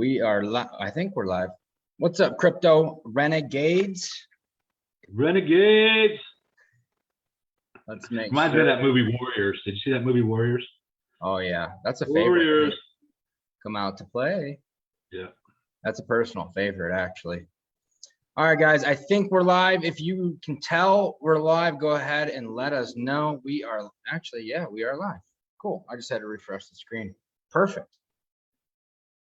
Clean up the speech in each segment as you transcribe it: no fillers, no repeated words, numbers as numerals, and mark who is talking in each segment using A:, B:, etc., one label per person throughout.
A: We are live. I think we're live. What's up, Crypto Renegades?
B: Renegades.
A: Let's make
B: Reminds me of that movie Warriors. Did you see that movie Warriors?
A: Oh yeah, that's a favorite.
B: Warriors.
A: Come out to play.
B: Yeah.
A: That's a personal favorite, actually. All right, guys, I think we're live. If you can tell we're live, go ahead and let us know. We are actually, yeah, we are live. Cool. I just had to refresh the screen. Perfect.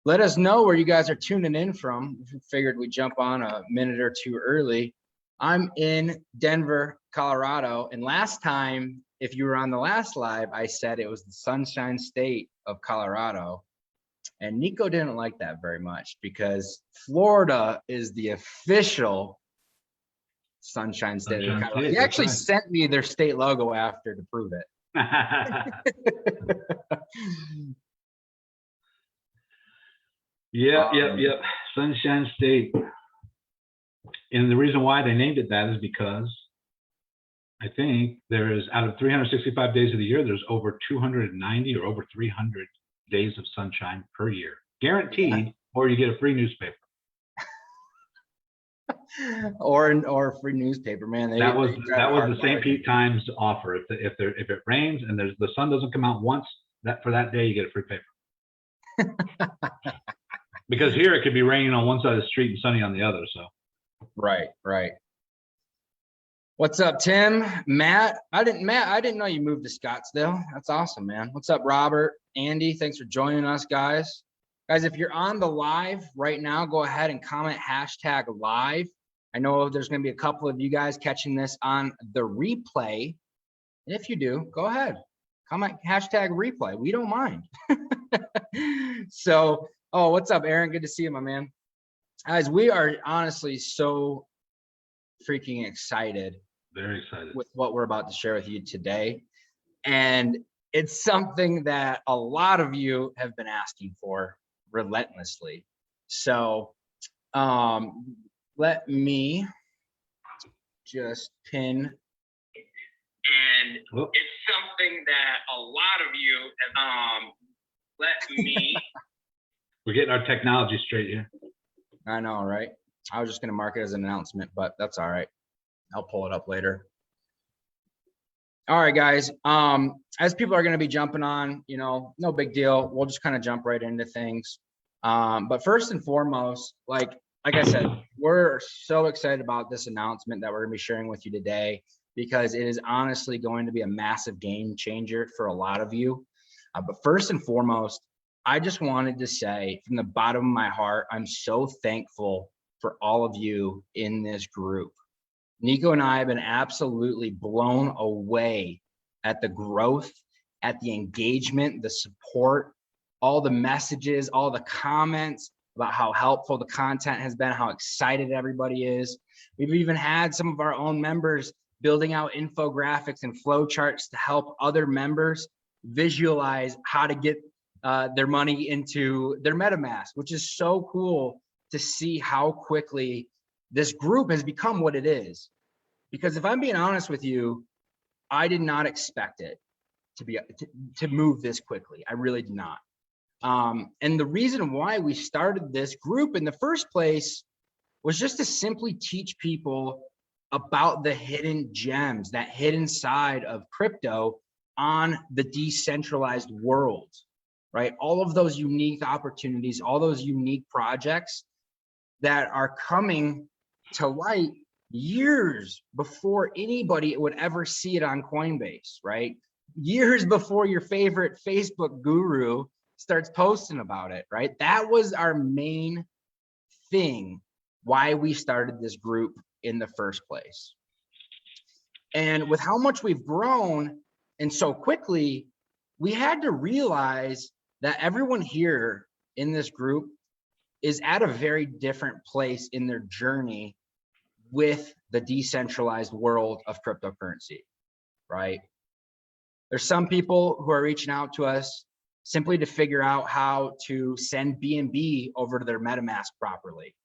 A: Let us know where you guys are tuning in from. We figured we'd jump on a minute or two early. I'm in Denver, Colorado. And last time, if you were on the last live, I said it was the Sunshine State of Colorado. And Nico didn't like that very much because Florida is the official Sunshine State of Colorado. He actually sent me their state logo after to prove it.
B: Yep. Sunshine State. And the reason why they named it that is because I think there is, out of 365 days of the year, there's over 290 or over 300 days of sunshine per year, guaranteed, or you get a free newspaper.
A: or a free newspaper, man.
B: That was the St. Pete Times offer. If it rains and the sun doesn't come out once, for that day you get a free paper. Because here it could be raining on one side of the street and sunny on the other. So
A: right. What's up, Tim? Matt, I didn't know you moved to Scottsdale. That's awesome, man. What's up, Robert? Andy, thanks for joining us, guys. Guys, if you're on the live right now, go ahead and comment #live. I know there's going to be a couple of you guys catching this on the replay. And if you do, go ahead. Comment #replay. We don't mind. So, oh, what's up, Aaron? Good to see you, my man. Guys, we are honestly so freaking excited.
B: Very excited
A: with what we're about to share with you today. And it's something that a lot of you have been asking for relentlessly. So let me just pin. And it's something that a lot of you have
B: We're getting our technology straight here.
A: I know, right? I was just going to mark it as an announcement, but that's all right. I'll pull it up later. All right, guys. As people are going to be jumping on, no big deal. We'll just kind of jump right into things. But first and foremost, like I said, we're so excited about this announcement that we're going to be sharing with you today, because it is honestly going to be a massive game changer for a lot of you. But first and foremost, I just wanted to say from the bottom of my heart, I'm so thankful for all of you in this group. Nico and I have been absolutely blown away at the growth, at the engagement, the support, all the messages, all the comments about how helpful the content has been, how excited everybody is. We've even had some of our own members building out infographics and flowcharts to help other members visualize how to get their money into their MetaMask, which is so cool to see how quickly this group has become what it is. Because if I'm being honest with you, I did not expect it to move this quickly. I really did not. And the reason why we started this group in the first place was just to simply teach people about the hidden gems that hidden side of crypto on the decentralized world, right? All of those unique opportunities, all those unique projects that are coming to light years before anybody would ever see it on Coinbase, right? Years before your favorite Facebook guru starts posting about it, right? That was our main thing why we started this group in the first place. And with how much we've grown and so quickly, we had to realize that everyone here in this group is at a very different place in their journey with the decentralized world of cryptocurrency, right? There's some people who are reaching out to us simply to figure out how to send BNB over to their MetaMask properly,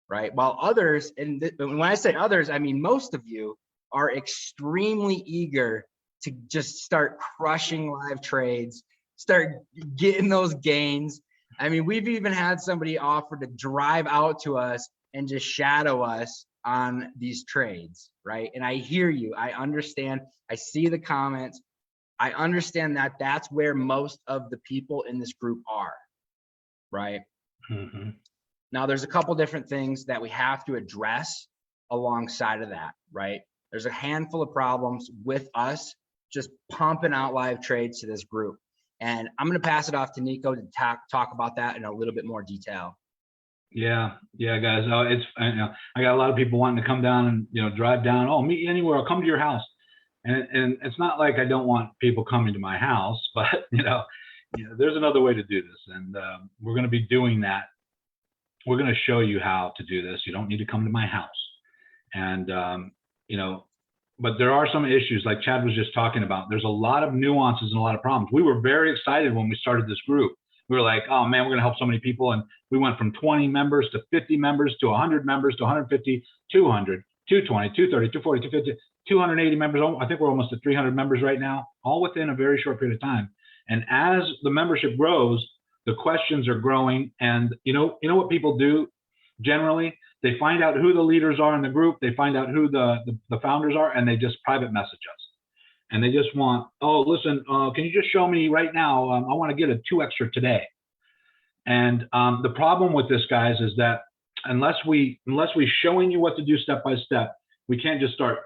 A: right? While others, and when I say others, I mean most of you, are extremely eager to just start crushing live trades, start getting those gains, I mean, we've even had somebody offer to drive out to us and just shadow us on these trades, right? And I hear you. I understand. I see the comments. I understand that that's where most of the people in this group are, right?
B: Mm-hmm.
A: Now, there's a couple different things that we have to address alongside of that, right? There's a handful of problems with us just pumping out live trades to this group. And I'm going to pass it off to Nico to talk about that in a little bit more detail.
B: Yeah, guys. I got a lot of people wanting to come down and drive down. Oh, meet you anywhere. I'll come to your house. And it's not like I don't want people coming to my house, but there's another way to do this, and we're going to be doing that. We're going to show you how to do this. You don't need to come to my house, and but there are some issues like Chad was just talking about. There's a lot of nuances and a lot of problems. We were very excited when we started this group. We were like, oh man, we're going to help so many people, and we went from 20 members to 50 members to 100 members to 150, 200, 220, 230, 240, 250. 280 members. I think we're almost at 300 members right now, all within a very short period of time. And as the membership grows, the questions are growing. And you know what people do generally? They find out who the leaders are in the group. They find out who the founders are, and they just private message us. And they just want, oh, listen, can you just show me right now? I want to get a 2 extra today. And the problem with this, guys, is that unless we showing you what to do step by step, we can't just start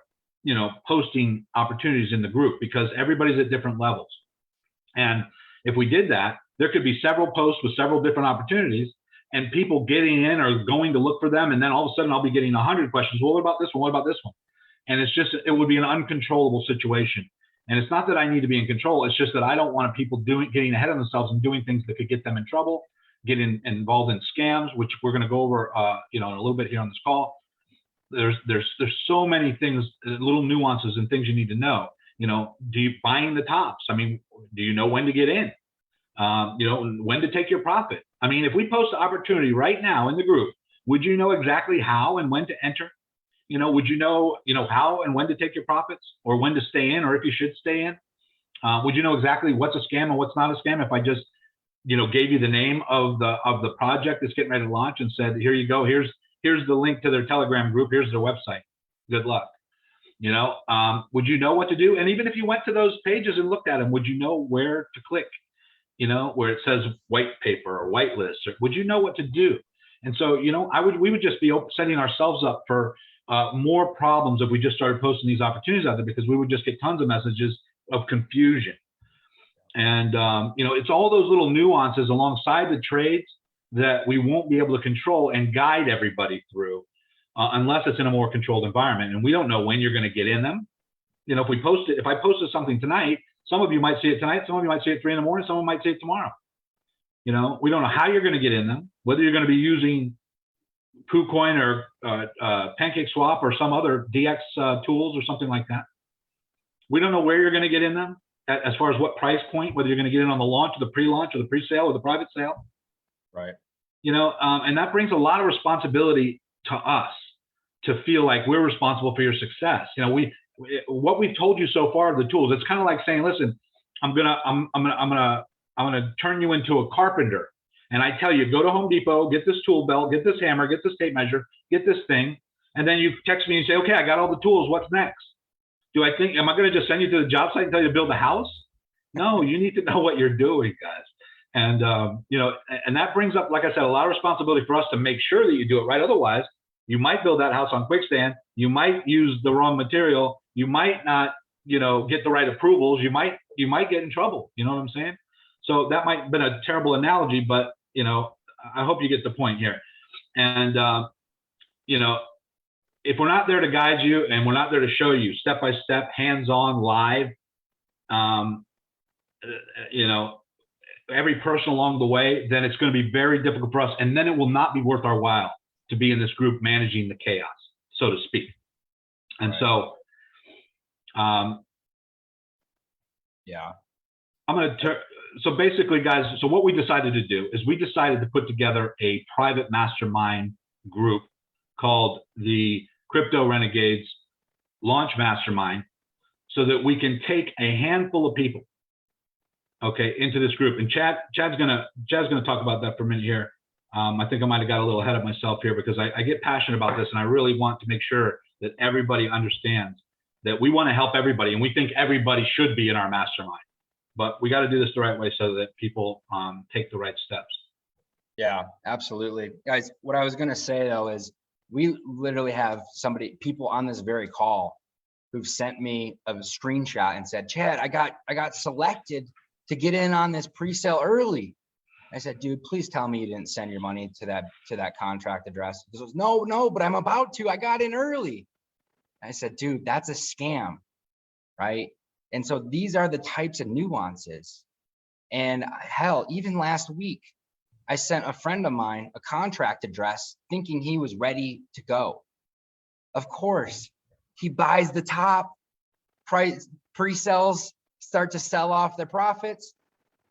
B: posting opportunities in the group because everybody's at different levels. And if we did that, there could be several posts with several different opportunities and people getting in or going to look for them. And then all of a sudden I'll be getting 100 questions. Well, what about this one? What about this one? And it would be an uncontrollable situation. And it's not that I need to be in control. It's just that I don't want people getting ahead of themselves and doing things that could get them in trouble, getting involved in scams, which we're going to go over, in a little bit here on this call. There's so many things, little nuances and things you need to know. Do you buying the tops? I mean, do you know when to get in? When to take your profit? I mean, if we post an opportunity right now in the group, would you know exactly how and when to enter? Would you know, how and when to take your profits, or when to stay in, or if you should stay in? Would you know exactly what's a scam and what's not a scam if I just, gave you the name of the project that's getting ready to launch and said, here you go, here's the link to their Telegram group, here's their website, good luck. Would you know what to do? And even if you went to those pages and looked at them, would you know where to click, where it says white paper or whitelist, or would you know what to do? And so, we would just be setting ourselves up for more problems if we just started posting these opportunities out there, because we would just get tons of messages of confusion. And, it's all those little nuances alongside the trades that we won't be able to control and guide everybody through unless it's in a more controlled environment. And we don't know when you're going to get in them. If I posted something tonight, some of you might see it tonight, some of you might see it 3 in the morning, someone might see it tomorrow. We don't know how you're going to get in them, whether you're going to be using KuCoin or PancakeSwap or some other DX tools or something like that. We don't know where you're going to get in them as far as what price point, whether you're going to get in on the launch or the pre-launch or the pre-sale or the private sale.
A: Right.
B: And that brings a lot of responsibility to us to feel like we're responsible for your success. What we've told you so far are the tools. It's kind of like saying, listen, I'm gonna turn you into a carpenter. And I tell you, go to Home Depot, get this tool belt, get this hammer, get this tape measure, get this thing. And then you text me and say, okay, I got all the tools. What's next? Am I going to just send you to the job site and tell you to build a house? No, you need to know what you're doing, guys. And, and that brings up, like I said, a lot of responsibility for us to make sure that you do it right. Otherwise, you might build that house on quicksand. You might use the wrong material. You might not, get the right approvals. You might get in trouble. You know what I'm saying? So that might have been a terrible analogy, but, I hope you get the point here. And, if we're not there to guide you and we're not there to show you step by step, hands-on, live, every person along the way, then it's going to be very difficult for us. And then it will not be worth our while to be in this group managing the chaos, so to speak. And
A: right.
B: So basically, guys, so what we decided to do is we decided to put together a private mastermind group called the Crypto Renegades Launch Mastermind, so that we can take a handful of people, okay, into this group. And Chad's gonna talk about that for a minute here. I think I might have got a little ahead of myself here because I get passionate about this, and I really want to make sure that everybody understands that we want to help everybody, and we think everybody should be in our mastermind. But we got to do this the right way so that people take the right steps.
A: Yeah, absolutely. Guys, what I was going to say though is we literally have people on this very call who've sent me a screenshot and said, Chad, I got selected to get in on this pre-sale early. I said, dude, please tell me you didn't send your money to that contract address. He goes, no, but I'm about to. I got in early. I said, dude, that's a scam, right? And so these are the types of nuances. And hell, even last week, I sent a friend of mine a contract address thinking he was ready to go. Of course, he buys the top, price pre-sells start to sell off their profits,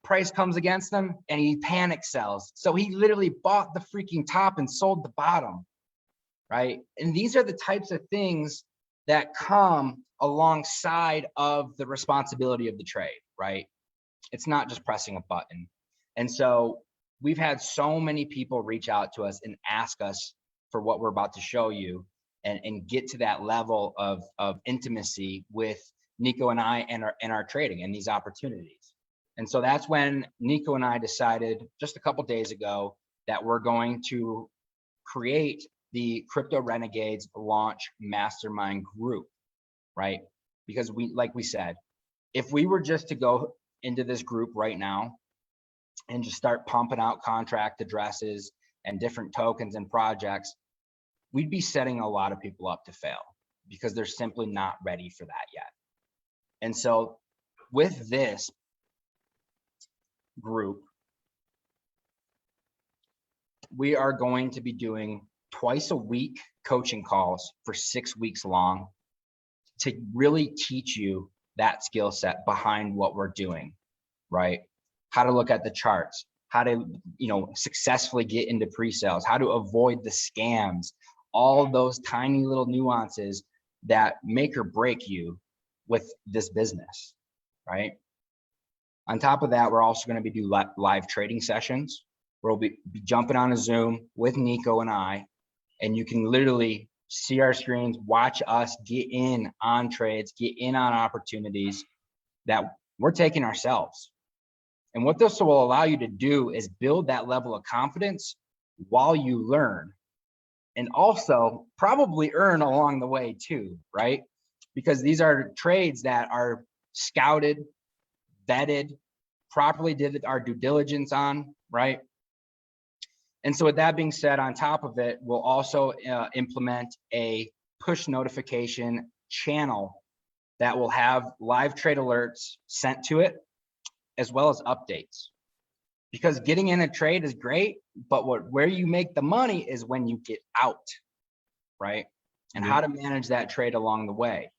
A: price comes against them, and he panic sells. So he literally bought the freaking top and sold the bottom, right? And these are the types of things that come alongside of the responsibility of the trade, right? It's not just pressing a button. And so we've had so many people reach out to us and ask us for what we're about to show you and get to that level of intimacy with Nico and I and our trading and these opportunities. And so that's when Nico and I decided just a couple days ago that we're going to create the Crypto Renegades Launch Mastermind group, right? Because like we said, if we were just to go into this group right now and just start pumping out contract addresses and different tokens and projects, we'd be setting a lot of people up to fail because they're simply not ready for that yet. And so with this group, we are going to be doing twice a week coaching calls for 6 weeks long to really teach you that skill set behind what we're doing, right? How to look at the charts, how to, successfully get into pre-sales, how to avoid the scams, all those tiny little nuances that make or break you with this business, right? On top of that, we're also going to be doing live trading sessions where we'll be jumping on a Zoom with Nico and I, and you can literally see our screens, watch us get in on trades, get in on opportunities that we're taking ourselves. And what this will allow you to do is build that level of confidence while you learn, and also probably earn along the way too, right? Because these are trades that are scouted, vetted, properly did our due diligence on, right? And so with that being said, on top of it, we'll also implement a push notification channel that will have live trade alerts sent to it, as well as updates. Because getting in a trade is great, but where you make the money is when you get out, right? And how to manage that trade along the way.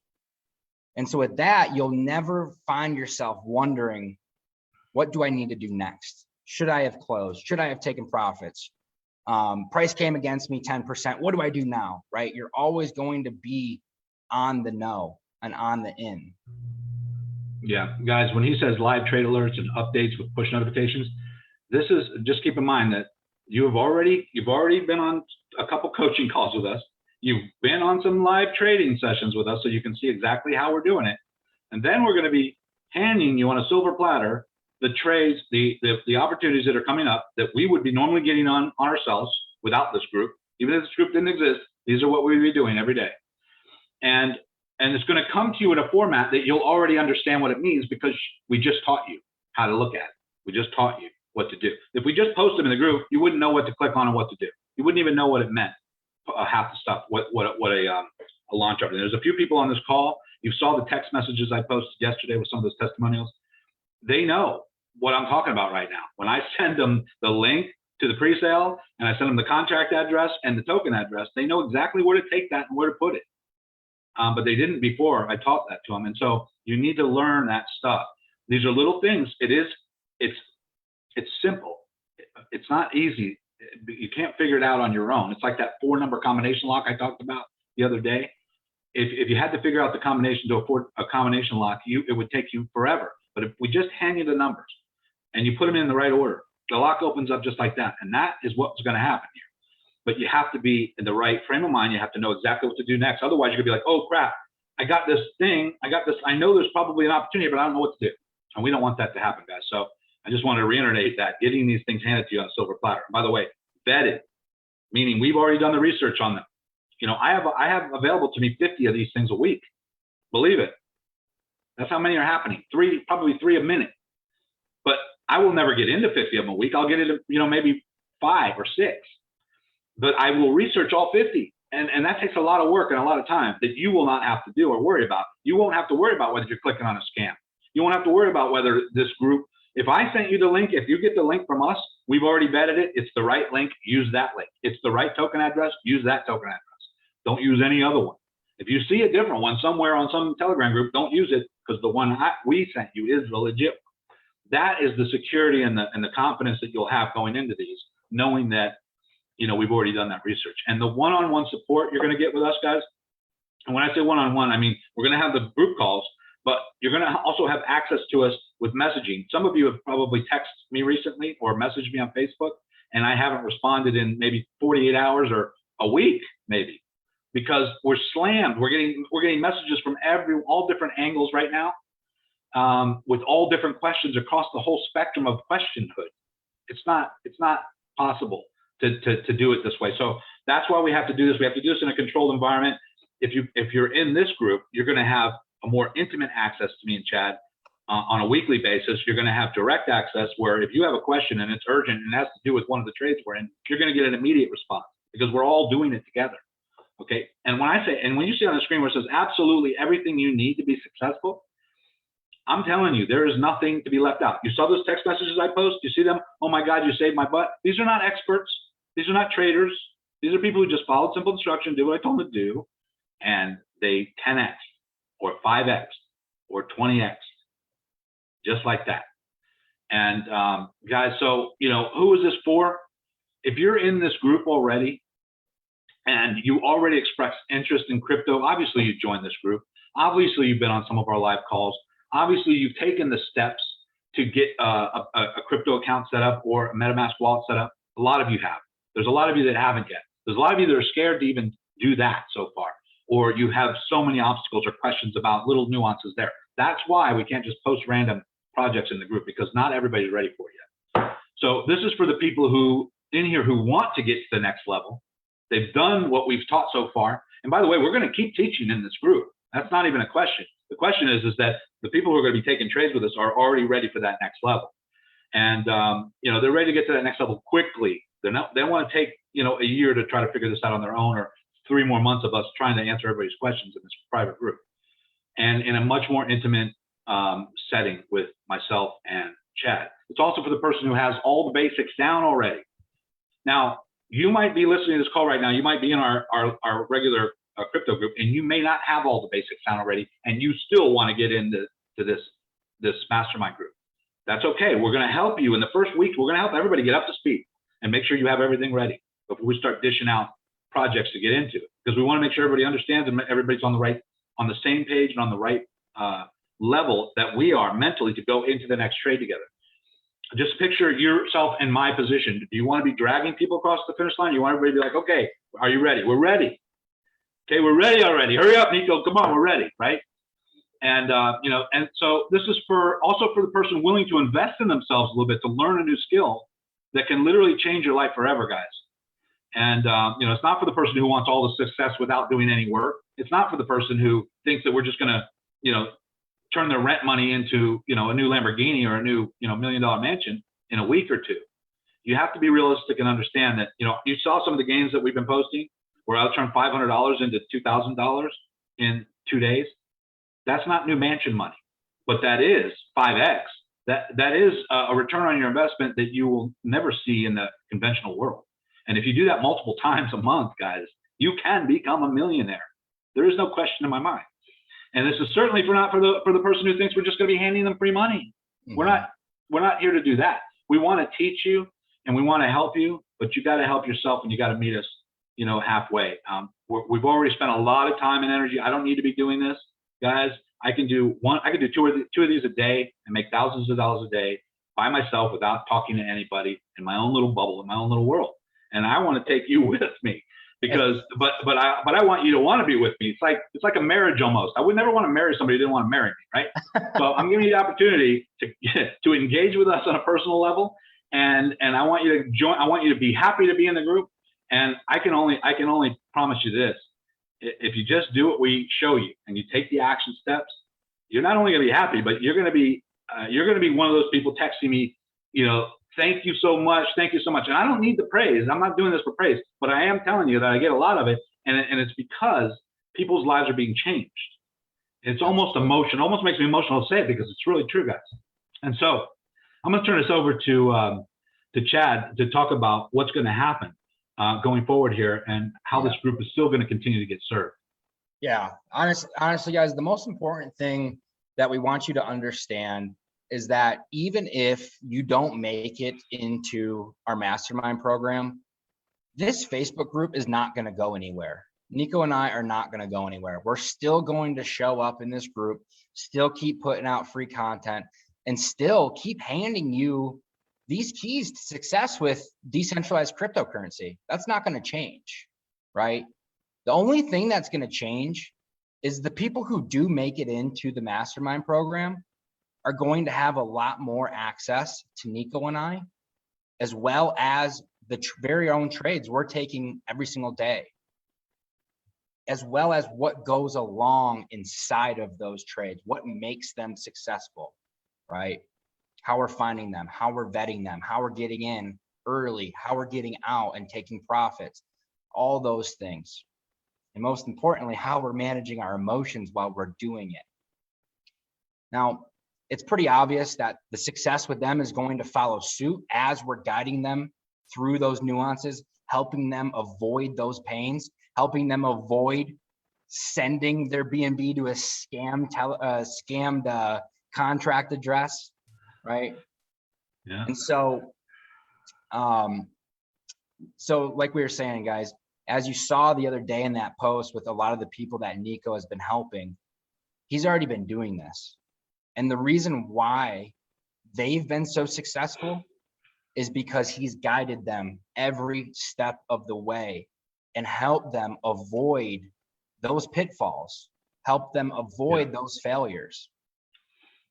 A: And so with that, you'll never find yourself wondering, what do I need to do next? Should I have closed? Should I have taken profits? Price came against me 10%. What do I do now, right? You're always going to be on the know and on the in.
B: Yeah, guys, when he says live trade alerts and updates with push notifications, this is, just keep in mind that you've already been on a couple coaching calls with us. You've been on some live trading sessions with us, so you can see exactly how we're doing it. And then we're going to be handing you on a silver platter the trades, the opportunities that are coming up that we would be normally getting on ourselves without this group. Even if this group didn't exist, these are what we'd be doing every day. And it's going to come to you in a format that you'll already understand what it means because we just taught you how to look at it. We just taught you what to do. If we just post them in the group, you wouldn't know what to click on and what to do. You wouldn't even know what it meant. Half the stuff, what a launch up. There's a few people on this call. You saw the text messages I posted yesterday with some of those testimonials. They know what I'm talking about right now. When I send them the link to the pre-sale and I send them the contract address and the token address, they know exactly where to take that and where to put it. But they didn't before I taught that to them. And so you need to learn that stuff. These are little things. It's simple. It's not easy. You can't figure it out on your own. It's like that 4-number combination lock I talked about the other day. If you had to figure out the combination to a combination lock, it would take you forever. But if we just hand you the numbers and you put them in the right order, the lock opens up just like that. And that is what's going to happen here. But you have to be in the right frame of mind. You have to know exactly what to do next. Otherwise, you're going to be like, oh, crap, I got this thing. I know there's probably an opportunity, but I don't know what to do. And we don't want that to happen, guys. So I just want to reiterate that getting these things handed to you on a silver platter. By the way, vetted, meaning we've already done the research on them. You know, I have available to me 50 of these things a week. Believe it. That's how many are happening. Probably three a minute. But I will never get into 50 of them a week. I'll get into, you know, maybe 5 or 6. But I will research all 50. And that takes a lot of work and a lot of time that you will not have to do or worry about. You won't have to worry about whether you're clicking on a scam. You won't have to worry about whether this group, if I sent you the link, if you get the link from us, we've already vetted it. It's the right link, use that link. It's the right token address, use that token address. Don't use any other one. If you see a different one somewhere on some Telegram group, don't use it, because the one we sent you is the legit one. That is the security and the confidence that you'll have going into these, knowing that, you know, we've already done that research. And the one-on-one support you're going to get with us, guys, and when I say one-on-one, I mean, we're going to have the group calls, but you're going to also have access to us with messaging. Some of you have probably texted me recently or messaged me on Facebook, and I haven't responded in maybe 48 hours or a week, maybe, because we're slammed. We're getting messages from all different angles right now, with all different questions across the whole spectrum of questionhood. It's not possible to do it this way. So that's why we have to do this. We have to do this in a controlled environment. If you're in this group, you're going to have a more intimate access to me and Chad on a weekly basis. You're going to have direct access where if you have a question and it's urgent and it has to do with one of the trades we're in, you're going to get an immediate response because we're all doing it together. Okay. And when you see on the screen where it says absolutely everything you need to be successful, I'm telling you, there is nothing to be left out. You saw those text messages I post. You see them? Oh my God, you saved my butt. These are not experts. These are not traders. These are people who just followed simple instruction, did what I told them to do, and they 10x or 5x or 20x, just like that. And guys, so, you know, who is this for? If you're in this group already and you already expressed interest in crypto, obviously you joined this group. Obviously you've been on some of our live calls. Obviously you've taken the steps to get a crypto account set up or a MetaMask wallet set up. A lot of you have. There's a lot of you that haven't yet. There's a lot of you that are scared to even do that so far, or you have so many obstacles or questions about little nuances there. That's why we can't just post random projects in the group, because not everybody's ready for it yet. So this is for the people who in here who want to get to the next level. They've done what we've taught so far. And by the way, we're going to keep teaching in this group. That's not even a question. The question is that the people who are going to be taking trades with us are already ready for that next level. And, you know, they're ready to get to that next level quickly. They don't want to take, you know, a year to try to figure this out on their own, or 3 more months of us trying to answer everybody's questions in this private group, and in a much more intimate setting with myself and Chad. It's also for the person who has all the basics down already. Now, you might be listening to this call right now. You might be in our regular crypto group, and you may not have all the basics down already, and you still want to get into this mastermind group. That's okay. We're going to help you in the first week. We're going to help everybody get up to speed and make sure you have everything ready before we start dishing out projects to get into, because we want to make sure everybody understands and everybody's on the same page and on the right level that we are mentally to go into the next trade together. Just picture yourself in my position. Do you want to be dragging people across the finish line? You want everybody to be like, okay, are you ready? We're ready. Okay, we're ready already. Hurry up, Nico. Come on, we're ready, right? And you know, and so this is also for the person willing to invest in themselves a little bit to learn a new skill that can literally change your life forever, guys. And you know, it's not for the person who wants all the success without doing any work. It's not for the person who thinks that we're just going to, you know, turn their rent money into, you know, a new Lamborghini or a new, you know, $1 million mansion in a week or two. You have to be realistic and understand that, you know, you saw some of the gains that we've been posting where I'll turn $500 into $2,000 in 2 days. That's not new mansion money, but that is 5x. That is a return on your investment that you will never see in the conventional world. And if you do that multiple times a month, guys, you can become a millionaire. There is no question in my mind. And this is certainly not for the person who thinks we're just going to be handing them free money. Mm-hmm. We're not here to do that. We want to teach you and we want to help you, but you got to help yourself and you got to meet us, you know, halfway. We've already spent a lot of time and energy. I don't need to be doing this, guys. I can do two of these a day and make thousands of dollars a day by myself without talking to anybody in my own little bubble, in my own little world. And I want to take you with me because, but I want you to want to be with me. It's like a marriage almost. I would never want to marry somebody who didn't want to marry me, right? So I'm giving you the opportunity to engage with us on a personal level. And I want you to join. I want you to be happy to be in the group. And I can only promise you this: if you just do what we show you and you take the action steps, you're not only going to be happy, but you're going to be one of those people texting me, thank you so much, and I don't need the praise. I'm not doing this for praise, but I am telling you that I get a lot of it, and it's because people's lives are being changed. It's almost emotional. Almost makes me emotional to say it because it's really true, guys. And so I'm going to turn this over to Chad to talk about what's going to happen going forward here and how this group is still going to continue to get served.
A: Yeah, honestly, guys, the most important thing that we want you to understand is that even if you don't make it into our mastermind program, this Facebook group is not going to go anywhere. Nico and I are not going to go anywhere. We're still going to show up in this group, still keep putting out free content, and still keep handing you these keys to success with decentralized cryptocurrency. That's not going to change, right? The only thing that's going to change is the people who do make it into the mastermind program are going to have a lot more access to Nico and I, as well as the very own trades we're taking every single day, as well as what goes along inside of those trades, what makes them successful, right? How we're finding them, how we're vetting them, how we're getting in early, how we're getting out and taking profits, all those things. And most importantly, how we're managing our emotions while we're doing it. Now, it's pretty obvious that the success with them is going to follow suit as we're guiding them through those nuances, helping them avoid those pains, helping them avoid sending their BNB to a scammed contract address, right?
B: Yeah.
A: And so like we were saying, guys, as you saw the other day in that post with a lot of the people that Nico has been helping, he's already been doing this. And the reason why they've been so successful is because he's guided them every step of the way and helped them avoid those pitfalls, help them avoid those failures.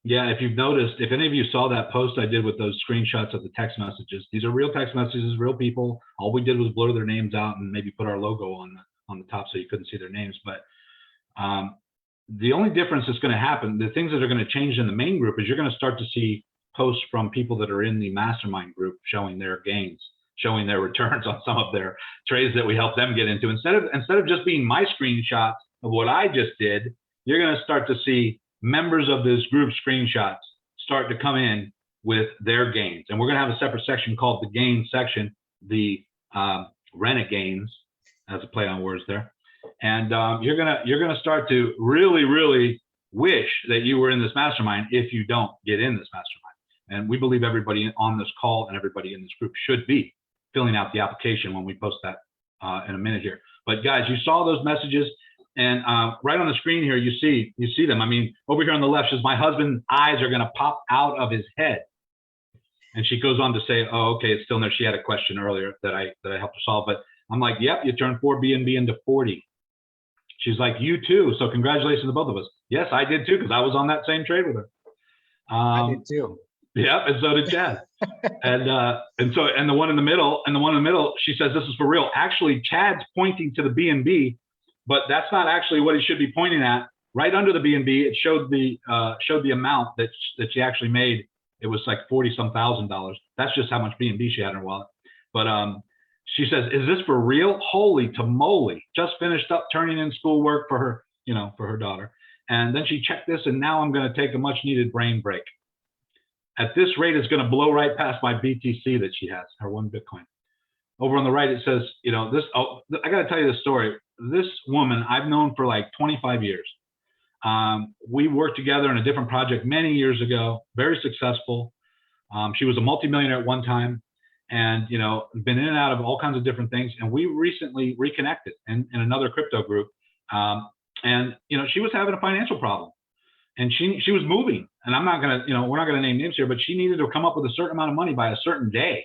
B: Yeah, if you've noticed, if any of you saw that post I did with those screenshots of the text messages, these are real text messages, real people. All we did was blur their names out and maybe put our logo on the top so you couldn't see their names. But the only difference that's going to happen, the things that are going to change in the main group is you're going to start to see posts from people that are in the mastermind group showing their gains, showing their returns on some of their trades that we help them get into. Instead of just being my screenshots of what I just did, you're going to start to see members of this group screenshots start to come in with their gains. And we're going to have a separate section called the gains section, the Renegades, as a play on words there. And you're gonna start to really wish that you were in this mastermind if you don't get in this mastermind. And we believe everybody on this call and everybody in this group should be filling out the application when we post that in a minute here. But guys, you saw those messages. And right on the screen here, you see them. I mean, over here on the left says, my husband's eyes are going to pop out of his head. And she goes on to say, oh, okay, it's still in there. She had a question earlier that I helped her solve. But I'm like, yep, you turned 4 BNB into 40. She's like, you too. So congratulations to both of us. Yes, I did too, because I was on that same trade with her.
A: I did too.
B: Yeah, and so did Chad. and the one in the middle, she says this is for real. Actually, Chad's pointing to the BNB. But that's not actually what he should be pointing at. Right under the BNB, it showed the amount that she actually made. It was like $40-some thousand. That's just how much BNB she had in her wallet. But she says, "Is this for real? Holy tamale! Just finished up turning in schoolwork for her, for her daughter." And then she checked this, and now I'm going to take a much-needed brain break. At this rate, it's going to blow right past my BTC that she has, her 1 Bitcoin. Over on the right, it says, this. Oh, I got to tell you this story. This woman I've known for like 25 years. We worked together in a different project many years ago, very successful. She was a multimillionaire at one time and, been in and out of all kinds of different things. And we recently reconnected in another crypto group. And, she was having a financial problem. and she was moving, and I'm not gonna, we're not gonna name names here, but she needed to come up with a certain amount of money by a certain day.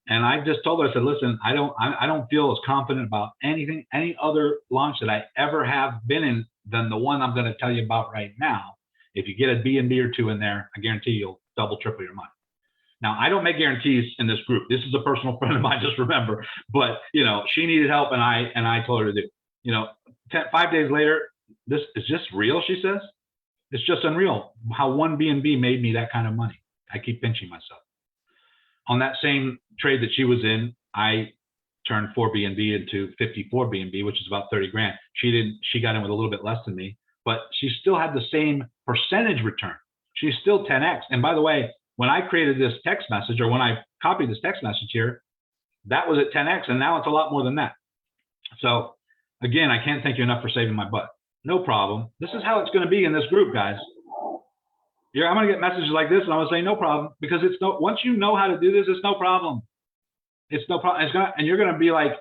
B: And I just told her, I said, listen, I don't feel as confident about any other launch that I ever have been in than the one I'm going to tell you about right now. If you get a B&B or two in there, I guarantee you'll double, triple your money. Now, I don't make guarantees in this group. This is a personal friend of mine, just remember. But, she needed help, and I told her to do. 5 days later, this is just real, she says. It's just unreal how one B&B made me that kind of money. I keep pinching myself. On that same trade that she was in, I turned 4 B&B into 54 B&B, which is about 30 grand. She got in with a little bit less than me, but she still had the same percentage return. She's still 10x. And by the way, when I created this text message, or when I copied this text message here, that was at 10x, and now it's a lot more than that. So again, I can't thank you enough for saving my butt. No problem. This is how it's going to be in this group, guys. I'm going to get messages like this, and I'm going to say no problem, because once you know how to do this, it's no problem. It's no problem. And you're going to be like,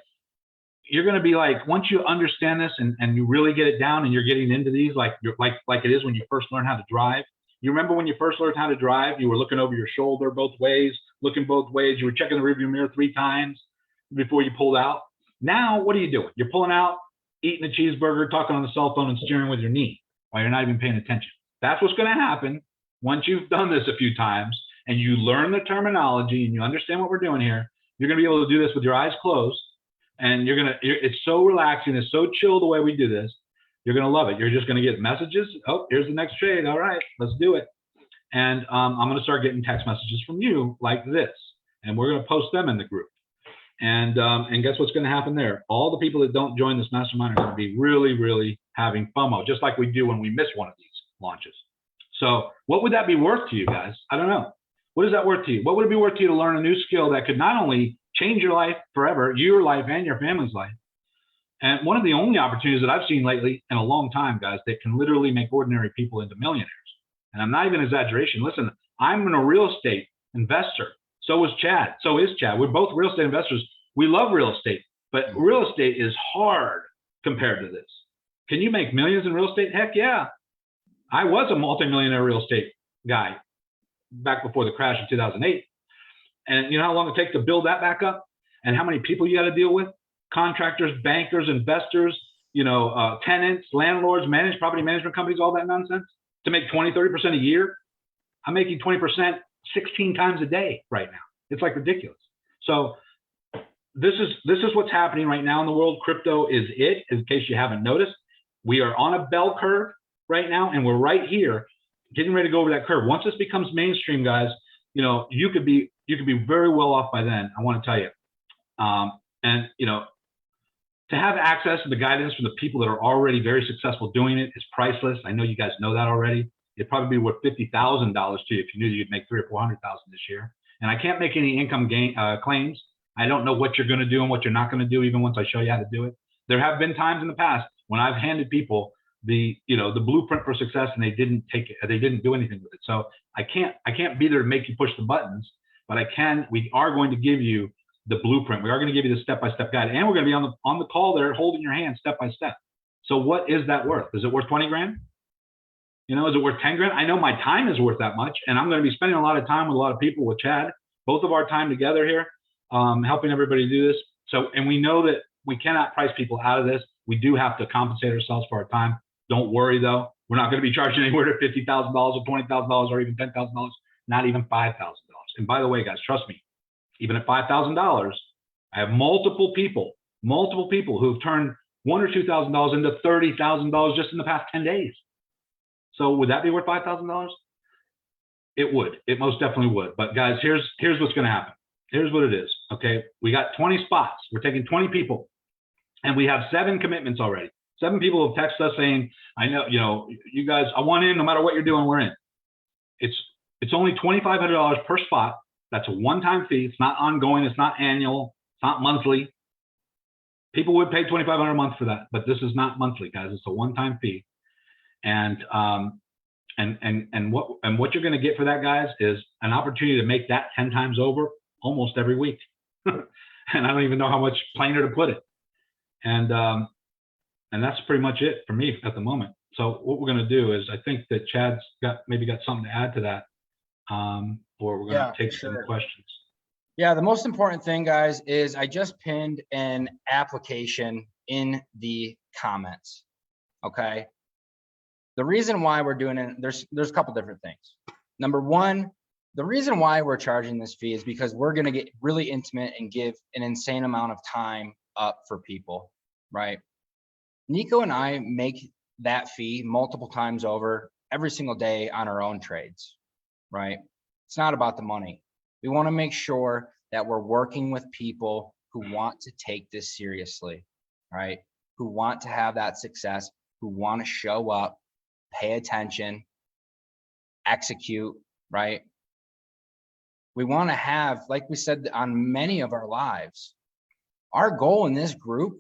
B: once you understand this and you really get it down, and you're getting into these, like it is when you first learn how to drive. You remember when you first learned how to drive, you were looking over your shoulder both ways, looking both ways. You were checking the rearview mirror 3 times before you pulled out. Now, what are you doing? You're pulling out, eating a cheeseburger, talking on the cell phone, and steering with your knee while you're not even paying attention. That's what's going to happen. Once you've done this a few times and you learn the terminology and you understand what we're doing here, you're going to be able to do this with your eyes closed, and it's so relaxing, it's so chill the way we do this. You're going to love it. You're just going to get messages. Oh, here's the next trade. All right, let's do it. And I'm going to start getting text messages from you like this, and we're going to post them in the group. And guess what's going to happen there? All the people that don't join this mastermind are going to be really, really having FOMO, just like we do when we miss one of these launches. So what would that be worth to you guys? I don't know. What is that worth to you? What would it be worth to you to learn a new skill that could not only change your life forever, your life and your family's life? And one of the only opportunities that I've seen lately in a long time, guys, that can literally make ordinary people into millionaires. And I'm not even exaggeration. Listen, I'm a real estate investor. So is Chad. We're both real estate investors. We love real estate, but real estate is hard compared to this. Can you make millions in real estate? Heck yeah. I was a multimillionaire real estate guy back before the crash of 2008. And you know how long it takes to build that back up, and how many people you got to deal with? Contractors, bankers, investors, tenants, landlords, property management companies, all that nonsense to make 20, 30% a year. I'm making 20% 16 times a day right now. It's like ridiculous. So this is what's happening right now in the world. Crypto is it, in case you haven't noticed. We are on a bell curve right now, and we're right here getting ready to go over that curve. Once this becomes mainstream, guys, you could be very well off by then, I want to tell you. To have access to the guidance from the people that are already very successful doing it is priceless. I know you guys know that already. It'd probably be worth $50,000 to you if you knew you'd make $300,000 or $400,000 this year. And I can't make any income gain claims. I don't know what you're going to do and what you're not going to do, even once I show you how to do it. There have been times in the past when I've handed people the blueprint for success, and they didn't take it, they didn't do anything with it. So I can't be there to make you push the buttons, but we are going to give you the blueprint. We are going to give you the step-by-step guide, and we're going to be on the call there holding your hand step by step. So what is that worth? Is it worth 20 grand? Is it worth 10 grand? I know my time is worth that much, and I'm going to be spending a lot of time with a lot of people, with Chad, both of our time together here, helping everybody do this. So, and we know that we cannot price people out of this. We do have to compensate ourselves for our time. Don't worry though. We're not going to be charging anywhere to $50,000 or $20,000 or even $10,000, not even $5,000. And by the way, guys, trust me, even at $5,000, I have multiple people who've turned $1,000 or $2,000 into $30,000 just in the past 10 days. So would that be worth $5,000? It would. It most definitely would. But guys, here's what's going to happen. Here's what it is. Okay, we got 20 spots. We're taking 20 people, and we have 7 commitments already. 7 people have texted us saying, I know, you guys, I want in, no matter what you're doing, we're in. It's only $2,500 per spot. That's a one-time fee. It's not ongoing. It's not annual. It's not monthly. People would pay $2,500 a month for that, but this is not monthly, guys. It's a one-time fee. And what you're going to get for that, guys, is an opportunity to make that 10 times over almost every week. And I don't even know how much plainer to put it. And that's pretty much it for me at the moment. So what we're going to do is, I think that Chad's maybe got something to add to that, or we're going to take some questions.
A: Yeah, the most important thing, guys, is I just pinned an application in the comments. Okay. The reason why we're doing it, there's a couple different things. Number one, the reason why we're charging this fee is because we're going to get really intimate and give an insane amount of time up for people, right? Nico and I make that fee multiple times over every single day on our own trades, right? It's not about the money. We want to make sure that we're working with people who want to take this seriously, right? Who want to have that success, who want to show up, pay attention, execute, right? We want to have, like we said on many of our lives, our goal in this group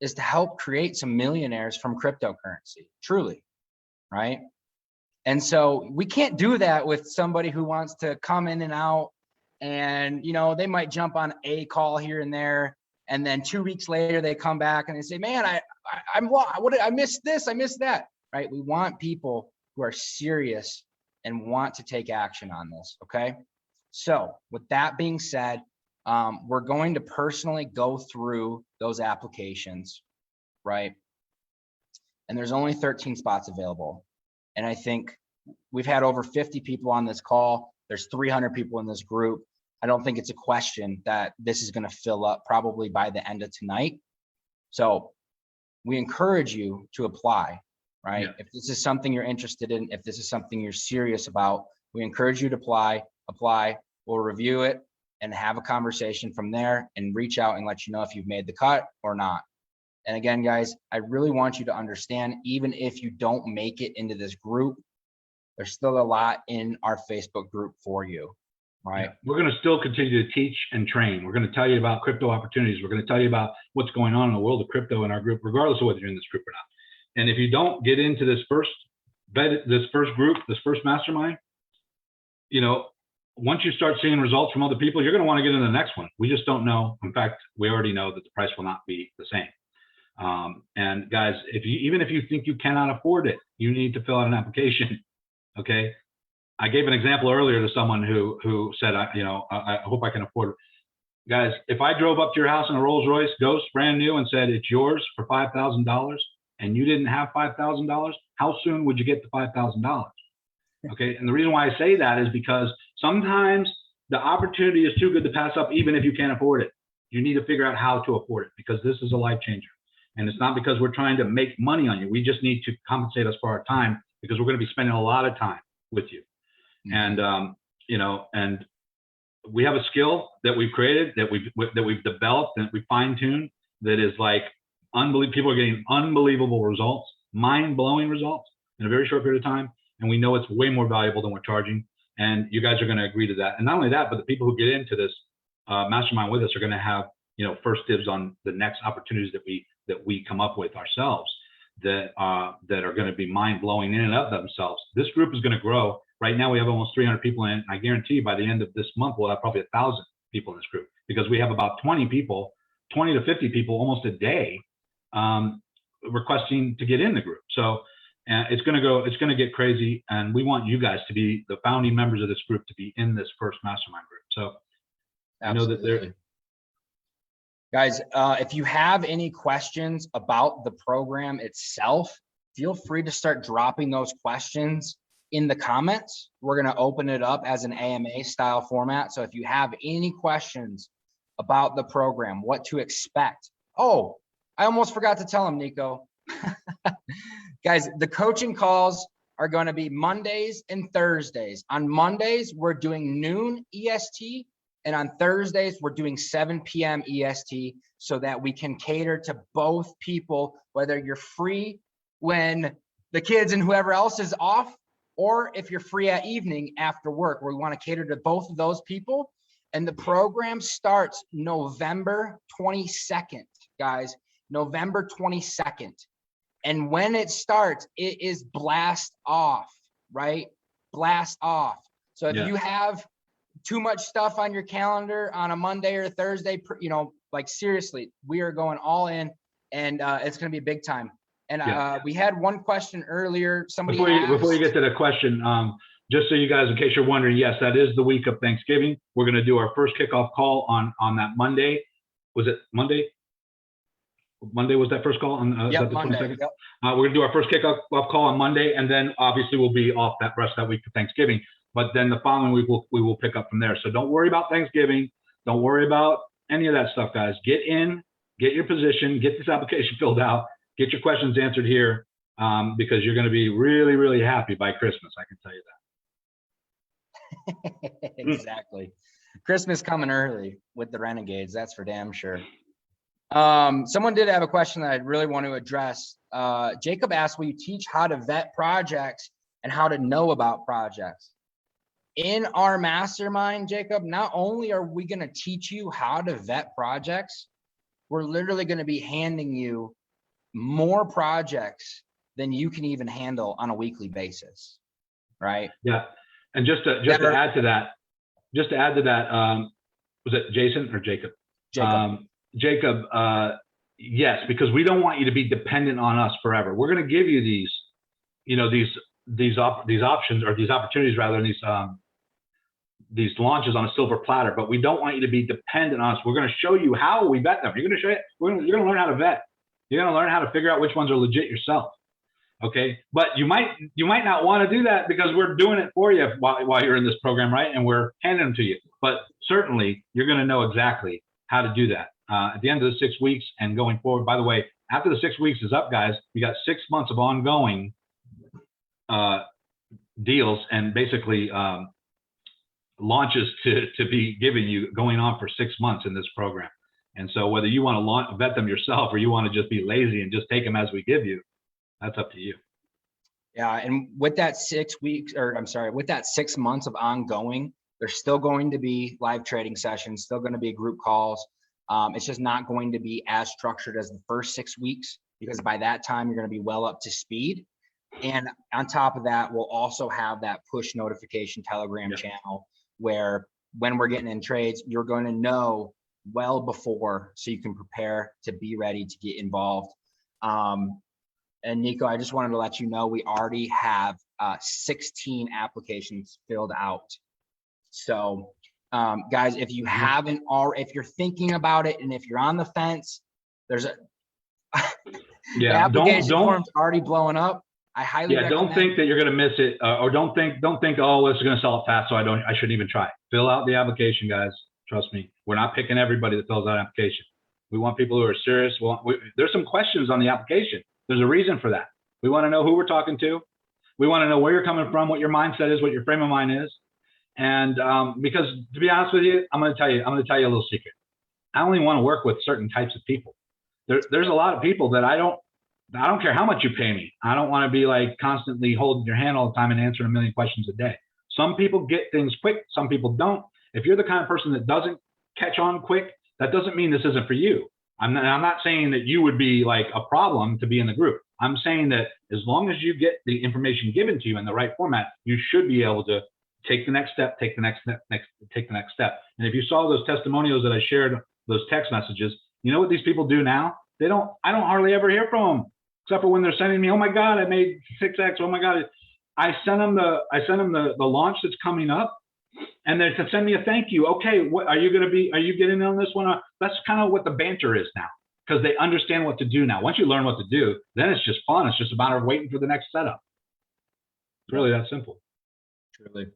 A: is to help create some millionaires from cryptocurrency, truly, right? And so we can't do that with somebody who wants to come in and out, and they might jump on a call here and there, and then 2 weeks later they come back and they say, man, I missed this, I missed that, right? We want people who are serious and want to take action on this, okay? So with that being said, we're going to personally go through those applications, right? And there's only 13 spots available. And I think we've had over 50 people on this call. There's 300 people in this group. I don't think it's a question that this is going to fill up probably by the end of tonight. So we encourage you to apply, right? Yeah. If this is something you're interested in, if this is something you're serious about, we encourage you to apply. We'll review it and have a conversation from there and reach out and let you know if you've made the cut or not. And again, guys, I really want you to understand, even if you don't make it into this group, there's still a lot in our Facebook group for you, right?
B: Yeah. We're going to still continue to teach and train. We're going to tell you about crypto opportunities. We're going to tell you about what's going on in the world of crypto in our group, regardless of whether you're in this group or not. And if you don't get into this first group, this first mastermind, once you start seeing results from other people, you're going to want to get into the next one. We just don't know. In fact, we already know that the price will not be the same. And guys, even if you think you cannot afford it, you need to fill out an application. Okay. I gave an example earlier to someone who said, I hope I can afford it. Guys, if I drove up to your house in a Rolls Royce Ghost, brand new, and said it's yours for $5,000, and you didn't have $5,000, how soon would you get the $5,000? Okay. And the reason why I say that is because sometimes the opportunity is too good to pass up, even if you can't afford it. You need to figure out how to afford it, because this is a life changer. And it's not because we're trying to make money on you. We just need to compensate us for our time, because we're going to be spending a lot of time with you. Mm-hmm. And, and we have a skill that we've created, that we've developed, that we fine-tuned, that is like unbelievable. People are getting unbelievable results, mind-blowing results in a very short period of time. And we know it's way more valuable than we're charging. And you guys are going to agree to that. And not only that, but the people who get into this mastermind with us are going to have, first dibs on the next opportunities that we come up with ourselves that are going to be mind-blowing in and of themselves. This group is going to grow. Right now, we have almost 300 people in. I guarantee you by the end of this month, we'll have probably 1,000 people in this group, because we have about 20 to 50 people almost a day requesting to get in the group. So it's going to get crazy. And we want you guys to be the founding members of this group, to be in this first mastermind group. So I know that they're.
A: Guys, if you have any questions about the program itself, feel free to start dropping those questions in the comments. We're going to open it up as an AMA style format. So if you have any questions about the program, what to expect. Oh, I almost forgot to tell them, Nico. Guys, the coaching calls are going to be Mondays and Thursdays. On Mondays, we're doing noon EST. And on Thursdays, we're doing 7 p.m. EST, so that we can cater to both people, whether you're free when the kids and whoever else is off, or if you're free at evening after work. We want to cater to both of those people. And the program starts November 22nd, guys, November 22nd. And when it starts, it is blast off, right? Blast off. So if you have too much stuff on your calendar on a Monday or a Thursday, like seriously, we are going all in, and it's going to be big time. And
B: Yeah.
A: we had one question earlier. Somebody
B: Before you get to the question, just so you guys, in case you're wondering, yes, that is the week of Thanksgiving. We're going to do our first kickoff call on that Monday. Was it Monday? Monday was that first call on is that the
A: Monday.
B: 22nd?
A: Yep.
B: We're going to do our first kickoff call on Monday, and then obviously we'll be off that rest of that week for Thanksgiving. But then the following week we will pick up from there. So don't worry about Thanksgiving. Don't worry about any of that stuff, guys. Get in, get your position, get this application filled out, get your questions answered here, because you're going to be really, really happy by Christmas. I can tell you that.
A: Exactly. Christmas coming early with the Renegades. That's for damn sure. Someone did have a question that I'd really want to address. Jacob asked, will you teach how to vet projects and how to know about projects? In our mastermind, Jacob, not only are we going to teach you how to vet projects, we're literally going to be handing you more projects than you can even handle on a weekly basis, right?
B: Yeah. And just to add to that, was it Jason or Jacob?
A: Jacob.
B: Yes, because we don't want you to be dependent on us forever. We're going to give you these, you know, these options, or these opportunities rather, and these launches on a silver platter. But we don't want you to be dependent on us. We're going to show you how we vet them. You're going to show you. You're going to learn how to vet. You're going to learn how to figure out which ones are legit yourself. Okay, but you might not want to do that because we're doing it for you while you're in this program, right? And we're handing them to you. But certainly, you're going to know exactly how to do that at the end of the 6 weeks and going forward. By the way, after the 6 weeks is up, guys, we got 6 months of ongoing deals and basically launches to be given you going on for 6 months in this program. And so whether you want to vet them yourself or you want to just be lazy and just take them as we give you, that's up to you.
A: Yeah, and with that 6 weeks, or I'm sorry, with that 6 months of ongoing, there's still going to be live trading sessions, still going to be group calls. It's just not going to be as structured as the first 6 weeks, because by that time you're going to be well up to speed. And on top of that, we'll also have that push notification Telegram channel where when we're getting in trades, you're going to know well before, so you can prepare to be ready to get involved. And Nico, I just wanted to let you know, we already have 16 applications filled out. So guys, if you haven't already, if you're thinking about it and if you're on the fence, there's a the application form's already blowing up. I highly recommend.
B: Don't think that you're going to miss it, or don't think, oh, this is going to sell it fast, so I shouldn't even try. Fill out the application, guys. Trust me, we're not picking everybody that fills out an application. We want people who are serious. There's some questions on the application. There's a reason for that. We want to know who we're talking to. We want to know where you're coming from, what your mindset is, what your frame of mind is. And because to be honest with you, I'm going to tell you a little secret. I only want to work with certain types of people. There's a lot of people that I don't care how much you pay me. I don't want to be like constantly holding your hand all the time and answering a million questions a day. Some people get things quick. Some people don't. If you're the kind of person that doesn't catch on quick, that doesn't mean this isn't for you. I'm not saying that you would be like a problem to be in the group. I'm saying that as long as you get the information given to you in the right format, you should be able to take the next step, take the next step, take the next step. And if you saw those testimonials that I shared, those text messages, you know what these people do now? I don't hardly ever hear from them, except for when they're sending me, oh my God, I made 6X. Oh my God. I sent them the launch that's coming up, and they to send me a thank you. Okay, what are you getting on this one? That's kind of what the banter is now, because they understand what to do now. Once you learn what to do, then it's just fun. It's just a matter of waiting for the next setup. It's really that simple.
A: Truly.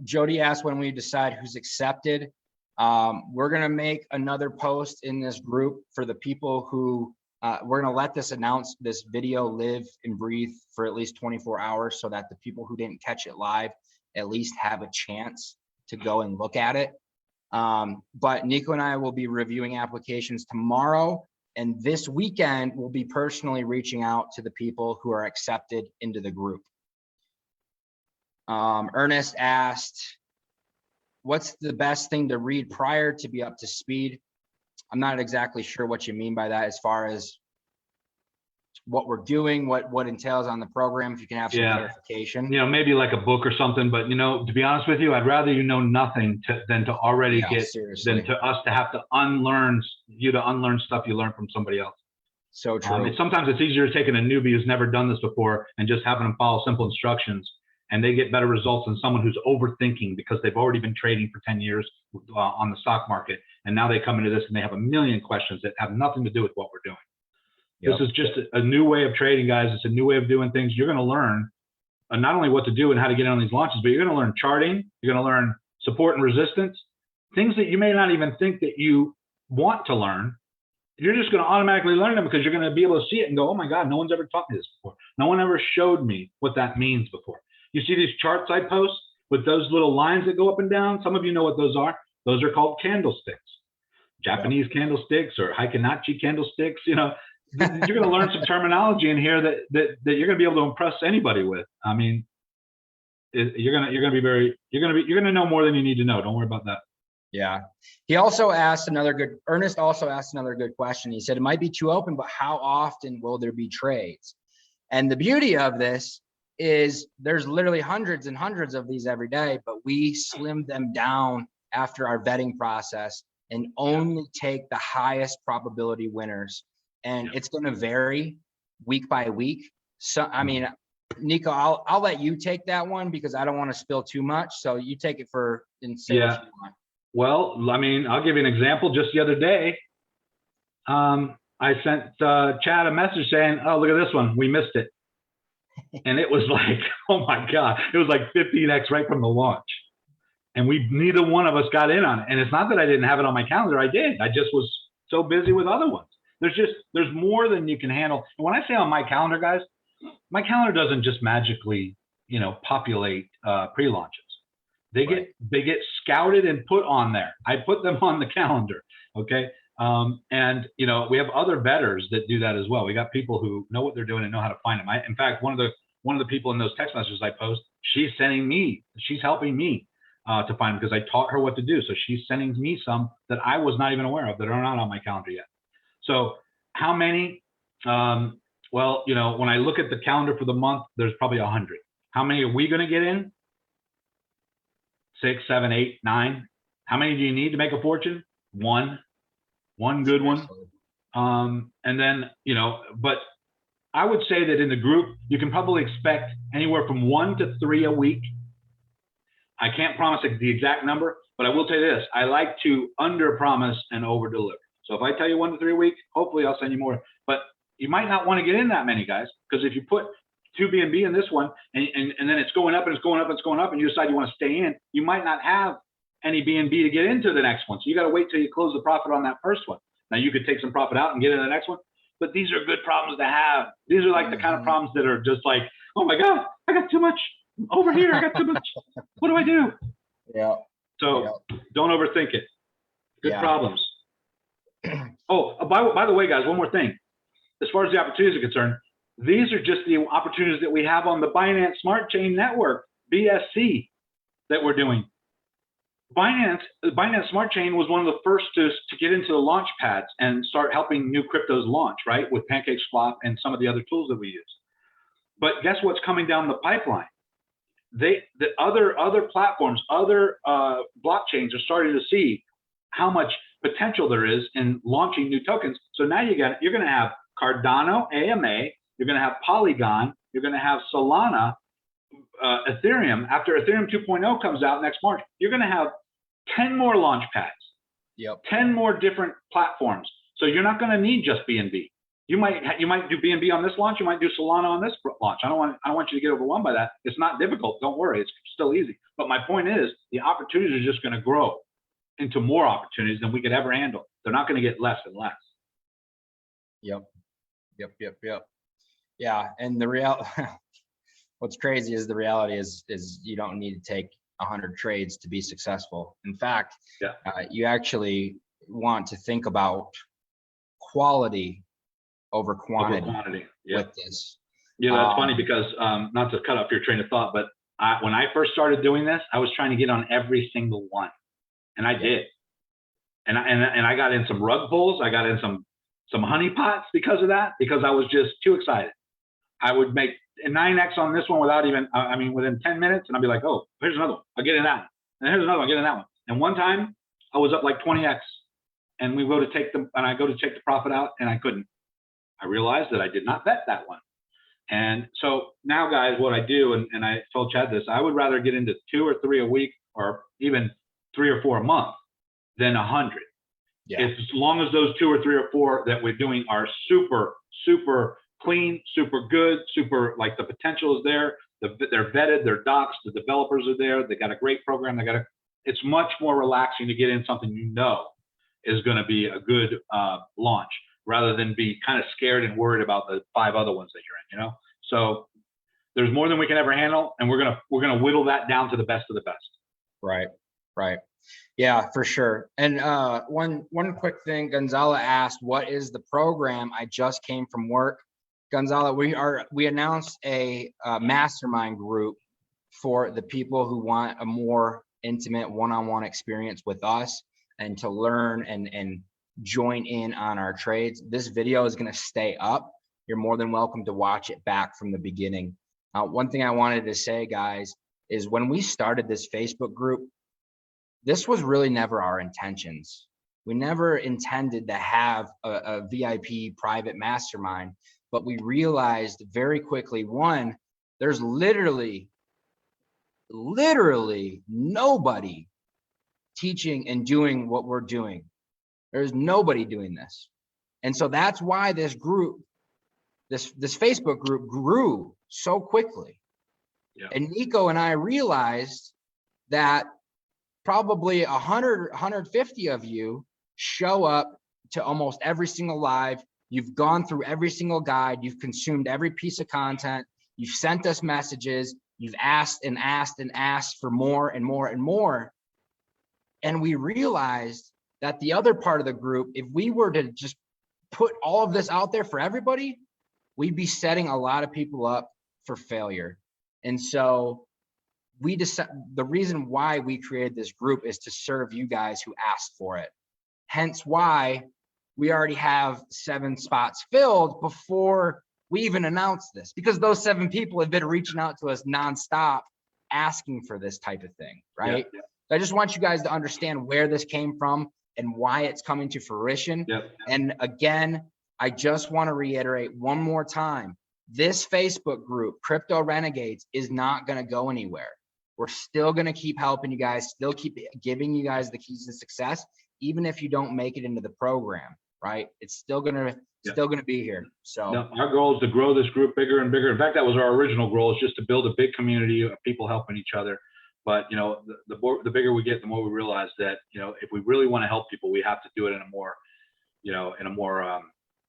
A: Jody asked when we decide who's accepted. We're going to make another post in this group for the people who we're going to let this video live and breathe for at least 24 hours so that the people who didn't catch it live at least have a chance to go and look at it. But Nico and I will be reviewing applications tomorrow, and this weekend we'll be personally reaching out to the people who are accepted into the group. Ernest asked, what's the best thing to read prior to be up to speed? I'm not exactly sure what you mean by that as far as what we're doing, what entails on the program, if you can have some clarification. You know,
B: maybe like a book or something, but to be honest with you, I'd rather you know nothing than to have to unlearn stuff you learn from somebody else.
A: So true.
B: Sometimes it's easier taking a newbie who's never done this before and just having them follow simple instructions, and they get better results than someone who's overthinking because they've already been trading for 10 years on the stock market. And now they come into this and they have a million questions that have nothing to do with what we're doing. Yep. This is just a new way of trading, guys. It's a new way of doing things. You're going to learn not only what to do and how to get in on these launches, but you're going to learn charting. You're going to learn support and resistance, things that you may not even think that you want to learn. You're just going to automatically learn them because you're going to be able to see it and go, oh my God, no one's ever taught me this before. No one ever showed me what that means before. You see these charts I post with those little lines that go up and down? Some of you know what those are. Those are called candlesticks. Japanese candlesticks or Heikinaichi candlesticks. You know, you're going to learn some terminology in here that you're going to be able to impress anybody with. I mean, you're going to know more than you need to know. Don't worry about that.
A: Yeah. Ernest also asked another good question. He said, it might be too open, but how often will there be trades? And the beauty of this is there's literally hundreds and hundreds of these every day, but we slim them down after our vetting process and only take the highest probability winners. And it's going to vary week by week. So, I mean, Nico, I'll let you take that one because I don't want to spill too much. So you take it and say what you want.
B: Well, I mean, I'll give you an example. Just the other day, I sent Chad a message saying, oh, look at this one. We missed it. And it was like, oh my God, it was like 15x right from the launch. And neither one of us got in on it. And it's not that I didn't have it on my calendar. I did. I just was so busy with other ones. There's more than you can handle. And when I say on my calendar, guys, my calendar doesn't just magically, populate pre-launches. They get scouted and put on there. I put them on the calendar. Okay. And we have other bettors that do that as well. We got people who know what they're doing and know how to find them. In fact, one of the people in those text messages I post, she's helping me to find them because I taught her what to do. So she's sending me some that I was not even aware of that are not on my calendar yet. So how many? Well, when I look at the calendar for the month, there's probably 100. How many are we going to get in? 6, 7, 8, 9. How many do you need to make a fortune? One good one. And then, but I would say that in the group, you can probably expect anywhere from 1 to 3 a week. I can't promise the exact number, but I will tell you this. I like to under promise and over deliver. So if I tell you 1 to 3 a week, hopefully I'll send you more. But you might not want to get in that many, guys, because if you put 2 BNB in this one and then it's going up and it's going up and it's going up and you decide you want to stay in, you might not have any BNB to get into the next one. So you got to wait till you close the profit on that first one. Now you could take some profit out and get into the next one, but these are good problems to have. These are like the kind of problems that are just like, oh my God, I got too much over here. I got too much. What do I do?
A: Yeah.
B: So don't overthink it. Good problems. Oh, by the way, guys, one more thing. As far as the opportunities are concerned, these are just the opportunities that we have on the Binance Smart Chain Network, BSC, that we're doing. Binance Smart Chain was one of the first to get into the launch pads and start helping new cryptos launch, right, with PancakeSwap and some of the other tools that we use. But guess what's coming down the pipeline? The other platforms, other blockchains are starting to see how much potential there is in launching new tokens. So now you're going to have Cardano, AMA, you're going to have Polygon, you're going to have Solana, Ethereum. After Ethereum 2.0 comes out next March, you're going to have 10 more launch pads.
A: Yep.
B: 10 more different platforms. So you're not going to need just BNB. You might do BNB on this launch. You might do Solana on this launch. I don't want you to get overwhelmed by that. It's not difficult. Don't worry. It's still easy. But my point is the opportunities are just going to grow into more opportunities than we could ever handle. They're not going to get less and less.
A: Yep. Yeah. And what's crazy is the reality is you don't need to take 100 trades to be successful. In fact, you actually want to think about quality over quantity, with this.
B: That's funny because not to cut off your train of thought, but when I first started doing this, I was trying to get on every single one, and I did. And I got in some rug pulls. I got in some honeypots because of that, because I was just too excited. I would make a 9x on this one without even, within 10 minutes, and I'd be like, oh, here's another one. I'll get in that one. And here's another one. I'll get in that one. And one time I was up like 20x, and I go to take the profit out, and I couldn't. I realized that I did not vet that one. And so now, guys, what I do, and I told Chad this, I would rather get into 2 or 3 a week, or even 3 or 4 a month, than 100.
A: Yeah.
B: As long as those 2 or 3 or 4 that we're doing are super, super clean, super good, super, like, the potential is there. They're vetted, they're docs, the developers are there, they got a great program, it's much more relaxing to get in something you know is going to be a good launch, rather than be kind of scared and worried about the 5 other ones that you're in, you know? So there's more than we can ever handle, and we're gonna whittle that down to the best of the best.
A: Right. Right. Yeah, for sure. And one quick thing, Gonzalo asked, what is the program? I just came from work. Gonzalo, we announced a mastermind group for the people who want a more intimate one-on-one experience with us and to learn and join in on our trades. This video is going to stay up. You're more than welcome to watch it back from the beginning. One thing I wanted to say, guys, is when we started this Facebook group, this was really never our intentions. We never intended to have a VIP private mastermind, but we realized very quickly, one, there's literally nobody teaching and doing what we're doing. There's nobody doing this. And so that's why this group, this Facebook group grew so quickly.
B: Yeah.
A: And Nico and I realized that probably 100, 150 of you show up to almost every single live. You've gone through every single guide. You've consumed every piece of content. You've sent us messages. You've asked and asked and asked for more and more and more. And we realized that the other part of the group, if we were to just put all of this out there for everybody, we'd be setting a lot of people up for failure. And so we decided, the reason why we created this group is to serve you guys who asked for it. Hence why we already have 7 spots filled before we even announced this, because those 7 people have been reaching out to us nonstop asking for this type of thing, right?
B: Yeah,
A: I just want you guys to understand where this came from and why it's coming to fruition. And again, I just want to reiterate one more time, this Facebook group, Crypto Renegades, is not going to go anywhere. We're still going to keep helping you guys, still keep giving you guys the keys to success, even if you don't make it into the program, right? It's still going to be here. So
B: no, our goal is to grow this group bigger and bigger. In fact, that was our original goal, is just to build a big community of people helping each other. But, you know, the bigger we get, the more we realize that, you know, if we really want to help people, we have to do it in a more, you know,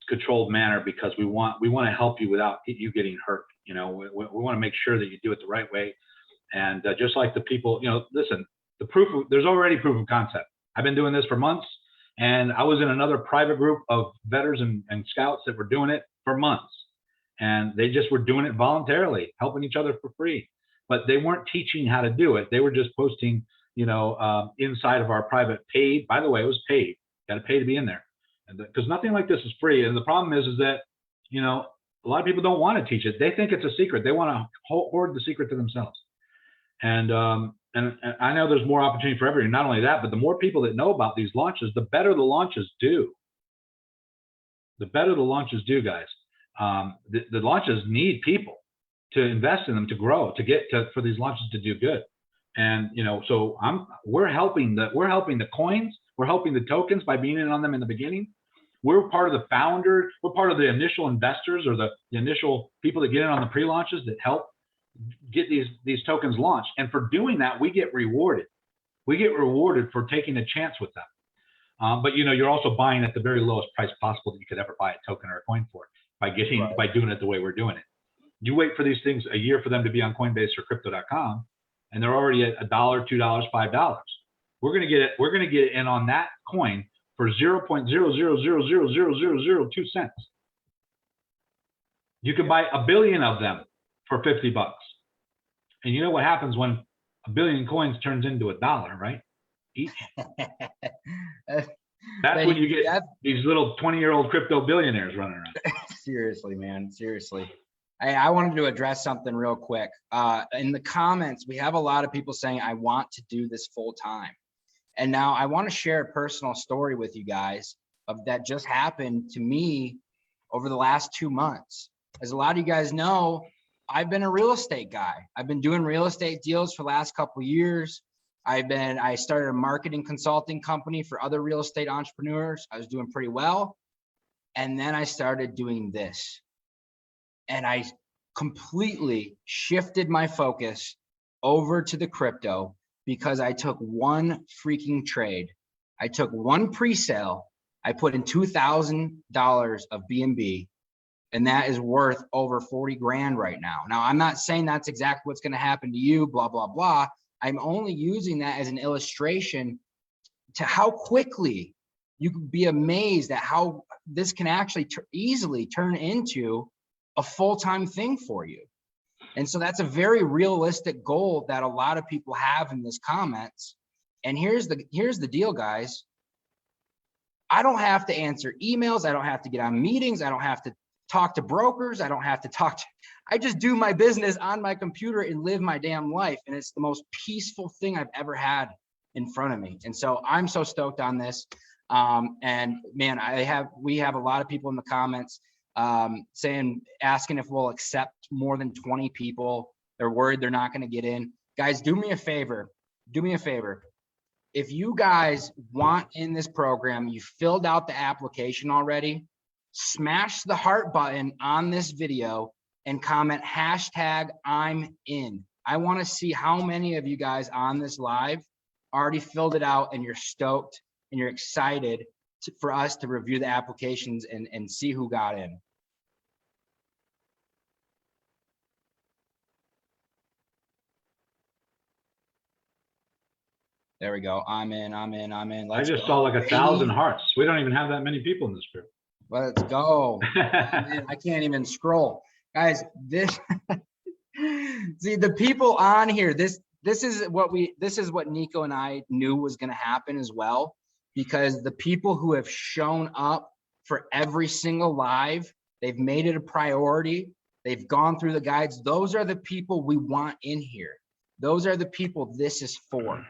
B: controlled manner, because we want to help you without you getting hurt. You know, we want to make sure that you do it the right way. And just like the people, you know, listen, there's already proof of concept. I've been doing this for months, and I was in another private group of vetters and scouts that were doing it for months, and they just were doing it voluntarily, helping each other for free. But they weren't teaching how to do it. They were just posting, you know, inside of our private paid. By the way, it was paid. Got to pay to be in there, because nothing like this is free. And the problem is that, you know, a lot of people don't want to teach it. They think it's a secret. They want to hoard the secret to themselves. And I know there's more opportunity for everyone. Not only that, but the more people that know about these launches, the better the launches do. The better the launches do, guys. The launches need people to invest in them, to grow, for these launches to do good. And, you know, so we're helping the coins, we're helping the tokens by being in on them in the beginning. We're part of the founders, we're part of the initial investors, or the initial people that get in on the pre-launches that help get these tokens launched. And for doing that, we get rewarded. We get rewarded for taking a chance with them. But, you know, you're also buying at the very lowest price possible that you could ever buy a token or a coin for, by doing it the way we're doing it. You wait for these things a year for them to be on Coinbase or Crypto.com, and they're already at $1, $2, $5. We're gonna get in on that coin for 0.0000002 cents. You can buy 1 billion of them for $50. And you know what happens when 1 billion coins turns into $1, right? Each. That's when you get these little 20-year-old crypto billionaires running around.
A: Seriously, man, seriously. I wanted to address something real quick. In the comments, we have a lot of people saying, I want to do this full time. And now I want to share a personal story with you guys that just happened to me over the last 2 months. As a lot of you guys know, I've been a real estate guy. I've been doing real estate deals for the last couple of years. I started a marketing consulting company for other real estate entrepreneurs. I was doing pretty well. And then I started doing this. And I completely shifted my focus over to the crypto because I took one freaking trade. I took one pre-sale. I put in $2,000 of BNB, and that is worth over 40 grand right now. Now, I'm not saying that's exactly what's going to happen to you, blah, blah, blah. I'm only using that as an illustration to how quickly you could be amazed at how this can actually easily turn into a full-time thing for you. And so that's a very realistic goal that a lot of people have in this comments. And here's the deal, guys. I don't have to answer emails. I don't have to get on meetings. I don't have to talk to brokers. I don't have to talk to, I just do my business on my computer and live my damn life. And it's the most peaceful thing I've ever had in front of me. And so I'm so stoked on this. And man, we have a lot of people in the comments asking if we'll accept more than 20 people. They're worried they're not going to get in. Guys, do me a favor. If you guys want in this program, you filled out the application already, smash the heart button on this video and comment #I'm in. I want to see how many of you guys on this live already filled it out and you're stoked and you're excited for us to review the applications and see who got in. There we go. I'm in.
B: I just saw like 1,000 hearts. We don't even have that many people in this group.
A: Let's go. Man, I can't even scroll. Guys, see the people on here, this is what Nico and I knew was going to happen as well, because the people who have shown up for every single live, they've made it a priority. They've gone through the guides. Those are the people we want in here. Those are the people this is for.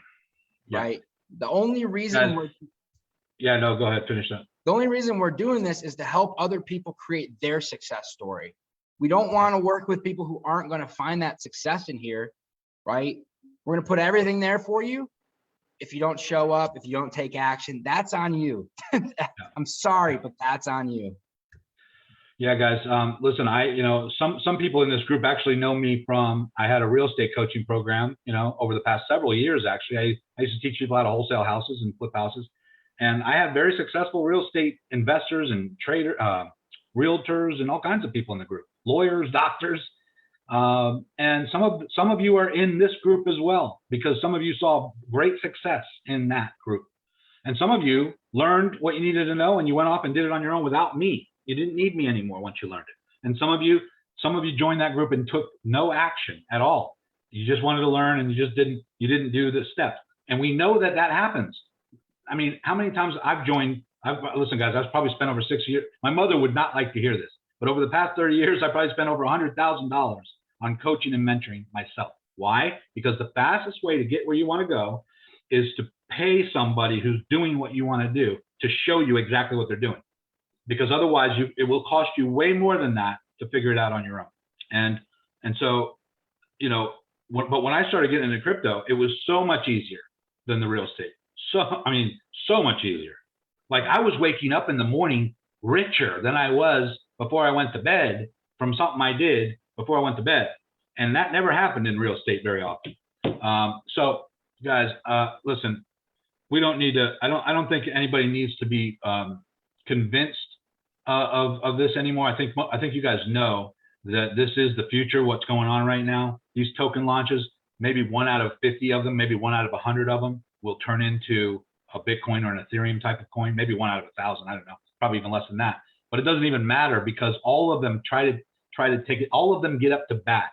A: Yeah. Right. The only reason
B: go ahead, finish that.
A: The only reason we're doing this is to help other people create their success story. We don't want to work with people who aren't going to find that success in here, right? We're going to put everything there for you. If you don't show up, if you don't take action, that's on you. I'm sorry, but that's on you.
B: Yeah, guys. Listen, some people in this group actually know me from, I had a real estate coaching program, over the past several years, actually. I used to teach people how to wholesale houses and flip houses. And I had very successful real estate investors and realtors and all kinds of people in the group, lawyers, doctors. And some of you are in this group as well, because some of you saw great success in that group. And some of you learned what you needed to know and you went off and did it on your own without me. You didn't need me anymore once you learned it. And some of you joined that group and took no action at all. You just wanted to learn and you didn't do the steps. And we know that happens. I mean, how many times listen, guys, I've probably spent over 6 years. My mother would not like to hear this, but over the past 30 years, I probably spent over $100,000 on coaching and mentoring myself. Why? Because the fastest way to get where you want to go is to pay somebody who's doing what you want to do to show you exactly what they're doing. Because otherwise it will cost you way more than that to figure it out on your own. And so, but when I started getting into crypto, it was so much easier than the real estate. So much easier. Like I was waking up in the morning richer than I was before I went to bed from something I did before I went to bed. And that never happened in real estate very often. So guys, listen, we don't need to, I don't think anybody needs to be convinced of this anymore. I think you guys know that this is the future, what's going on right now. These token launches, maybe 1 out of 50 of them, maybe 1 out of 100 of them will turn into a Bitcoin or an Ethereum type of coin, maybe 1 out of 1,000, I don't know, probably even less than that. But it doesn't even matter because all of them try to take it, all of them get up to bat.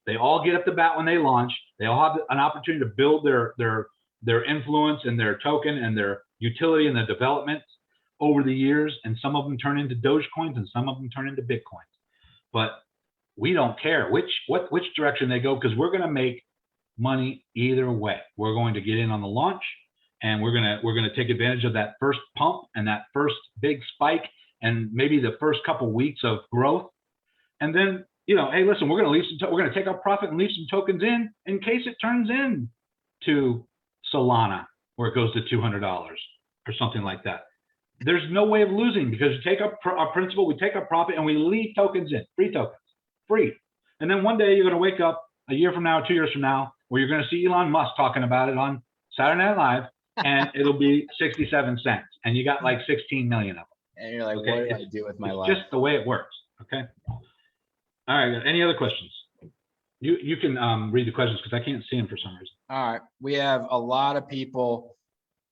B: They all get up to bat when they launch. They all have an opportunity to build their influence and their token and their utility and the development over the years. And some of them turn into dogecoins and some of them turn into Bitcoins. But we don't care which direction they go, because we're going to make money either way. We're going to get in on the launch, and we're going to take advantage of that first pump and that first big spike, and maybe the first couple weeks of growth. And then, you know, hey, listen, we're going to take our profit and leave some tokens in case it turns in to Solana, where it goes to $200 or something like that. There's no way of losing, because you take our principal, we take our profit, and we leave tokens in, free tokens, free. And then one day you're going to wake up a year from now, 2 years from now, where you're going to see Elon Musk talking about it on Saturday Night Live, and it'll be 67 cents, and you got like 16 million of them.
A: And you're like,
B: Okay?
A: what do I do with my life?
B: Just the way it works. Okay. All right. Any other questions? You can read the questions, because I can't see them for some reason.
A: All right. We have a lot of people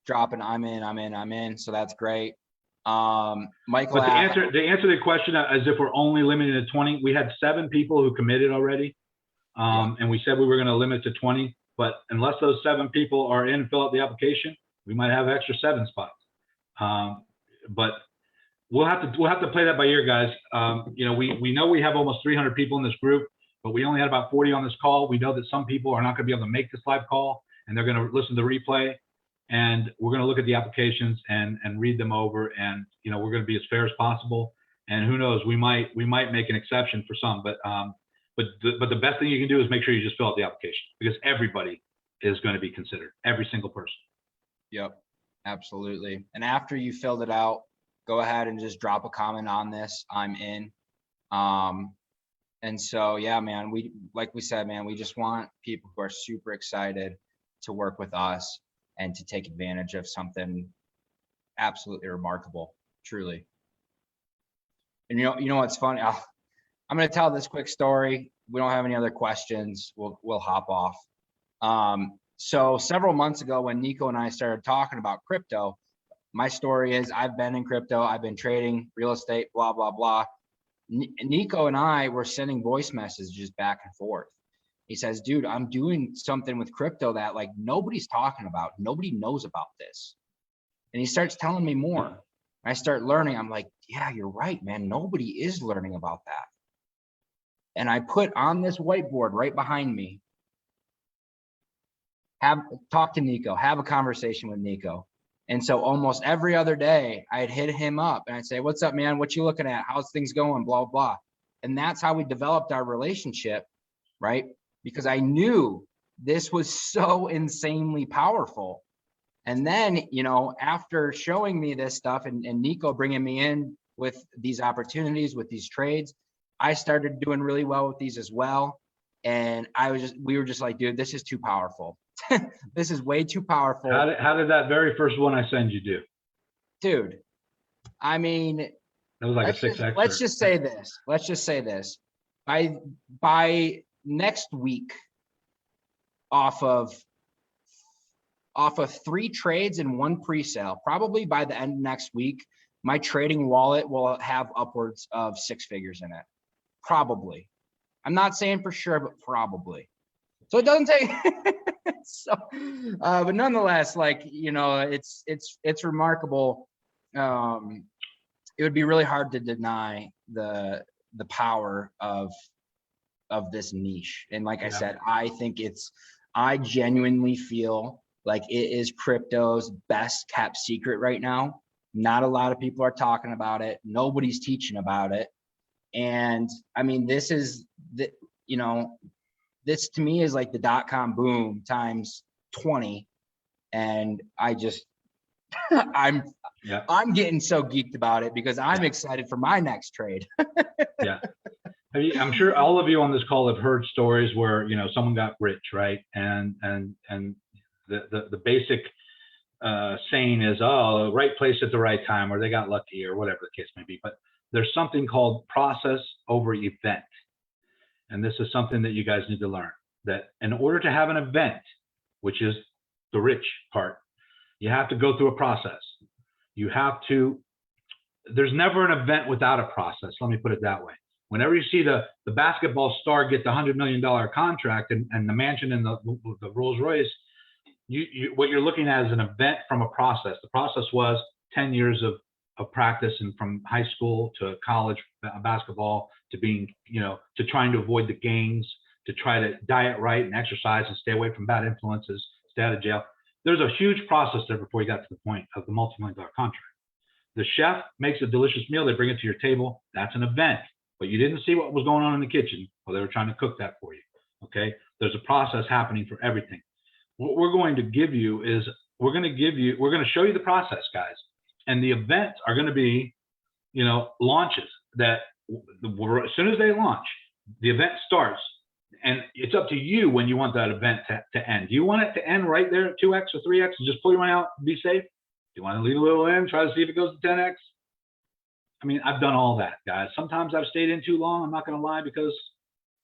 A: dropping I'm in. So that's great. Michael.
B: But to answer the question, as if we're only limited to 20, we had 7 people who committed already. And we said we were going to limit to 20, but unless those 7 people are in, fill out the application, we might have extra 7 spots. But we'll have to play that by ear, guys. You know, we know we have almost 300 people in this group, but we only had about 40 on this call. We know that some people are not going to be able to make this live call, and they're going to listen to the replay. And we're going to look at the applications and read them over, and you know, we're going to be as fair as possible. And who knows, we might make an exception for some, but the best thing you can do is make sure you just fill out the application, because everybody is going to be considered, every single person.
A: Yep, absolutely. And after you filled it out, go ahead and just drop a comment on this. I'm in. And so, yeah, man, like we said, man, we just want people who are super excited to work with us and to take advantage of something absolutely remarkable, truly. And you know what's funny? I'm going to tell this quick story. We don't have any other questions. We'll hop off. So several months ago, when Nico and I started talking about crypto, my story is I've been in crypto. I've been trading real estate, blah, blah, blah. Nico and I were sending voice messages back and forth. He says, dude, I'm doing something with crypto that like nobody's talking about. Nobody knows about this. And he starts telling me more. I start learning. I'm like, yeah, you're right, man. Nobody is learning about that. And I put on this whiteboard right behind me, talk to Nico, have a conversation with Nico. And so almost every other day I'd hit him up and I'd say, what's up, man? What you looking at? How's things going? Blah, blah. And that's how we developed our relationship, right? Because I knew this was so insanely powerful. And then, you know, after showing me this stuff and Nico bringing me in with these opportunities, with these trades, I started doing really well with these as well. And we were just like, dude, this is too powerful. This is way too powerful.
B: How did that very first one I send you do?
A: Dude, I mean,
B: it was like a 6x.
A: Let's just say this. By next week, off of 3 trades and 1 pre-sale, probably by the end of next week, my trading wallet will have upwards of 6 figures in it. Probably. I'm not saying for sure, but probably. So it doesn't take so but nonetheless, like, you know, it's remarkable. It would be really hard to deny the power of this niche. And like I said, I genuinely feel like it is crypto's best kept secret right now. Not a lot of people are talking about it. Nobody's teaching about it. And I mean, this to me is like the .com boom times 20. And I'm getting so geeked about it because I'm excited for my next trade.
B: Yeah. I'm sure all of you on this call have heard stories where, you know, someone got rich, right? And the basic saying is, oh, right place at the right time, or they got lucky, or whatever the case may be. But there's something called process over event. And this is something that you guys need to learn, that in order to have an event, which is the rich part, you have to go through a process. There's never an event without a process. Let me put it that way. Whenever you see the basketball star get the $100 million contract and the mansion and the Rolls Royce, what you're looking at is an event from a process. The process was 10 years of practice, and from high school to college basketball to being, you know, to trying to avoid the gangs, to try to diet right and exercise and stay away from bad influences, stay out of jail. There's a huge process there before you got to the point of the multi-million-dollar contract. The chef makes a delicious meal. They bring it to your table. That's an event, but you didn't see what was going on in the kitchen while they were trying to cook that for you. Okay. There's a process happening for everything. What we're going to give you is we're going to show you the process, guys. And the events are going to be, you know, launches that as soon as they launch, the event starts. And it's up to you when you want that event to end. Do you want it to end right there at 2x or 3x and just pull your money out and be safe? Do you want to leave a little in, try to see if it goes to 10x? I mean, I've done all that, guys. Sometimes I've stayed in too long. I'm not going to lie because,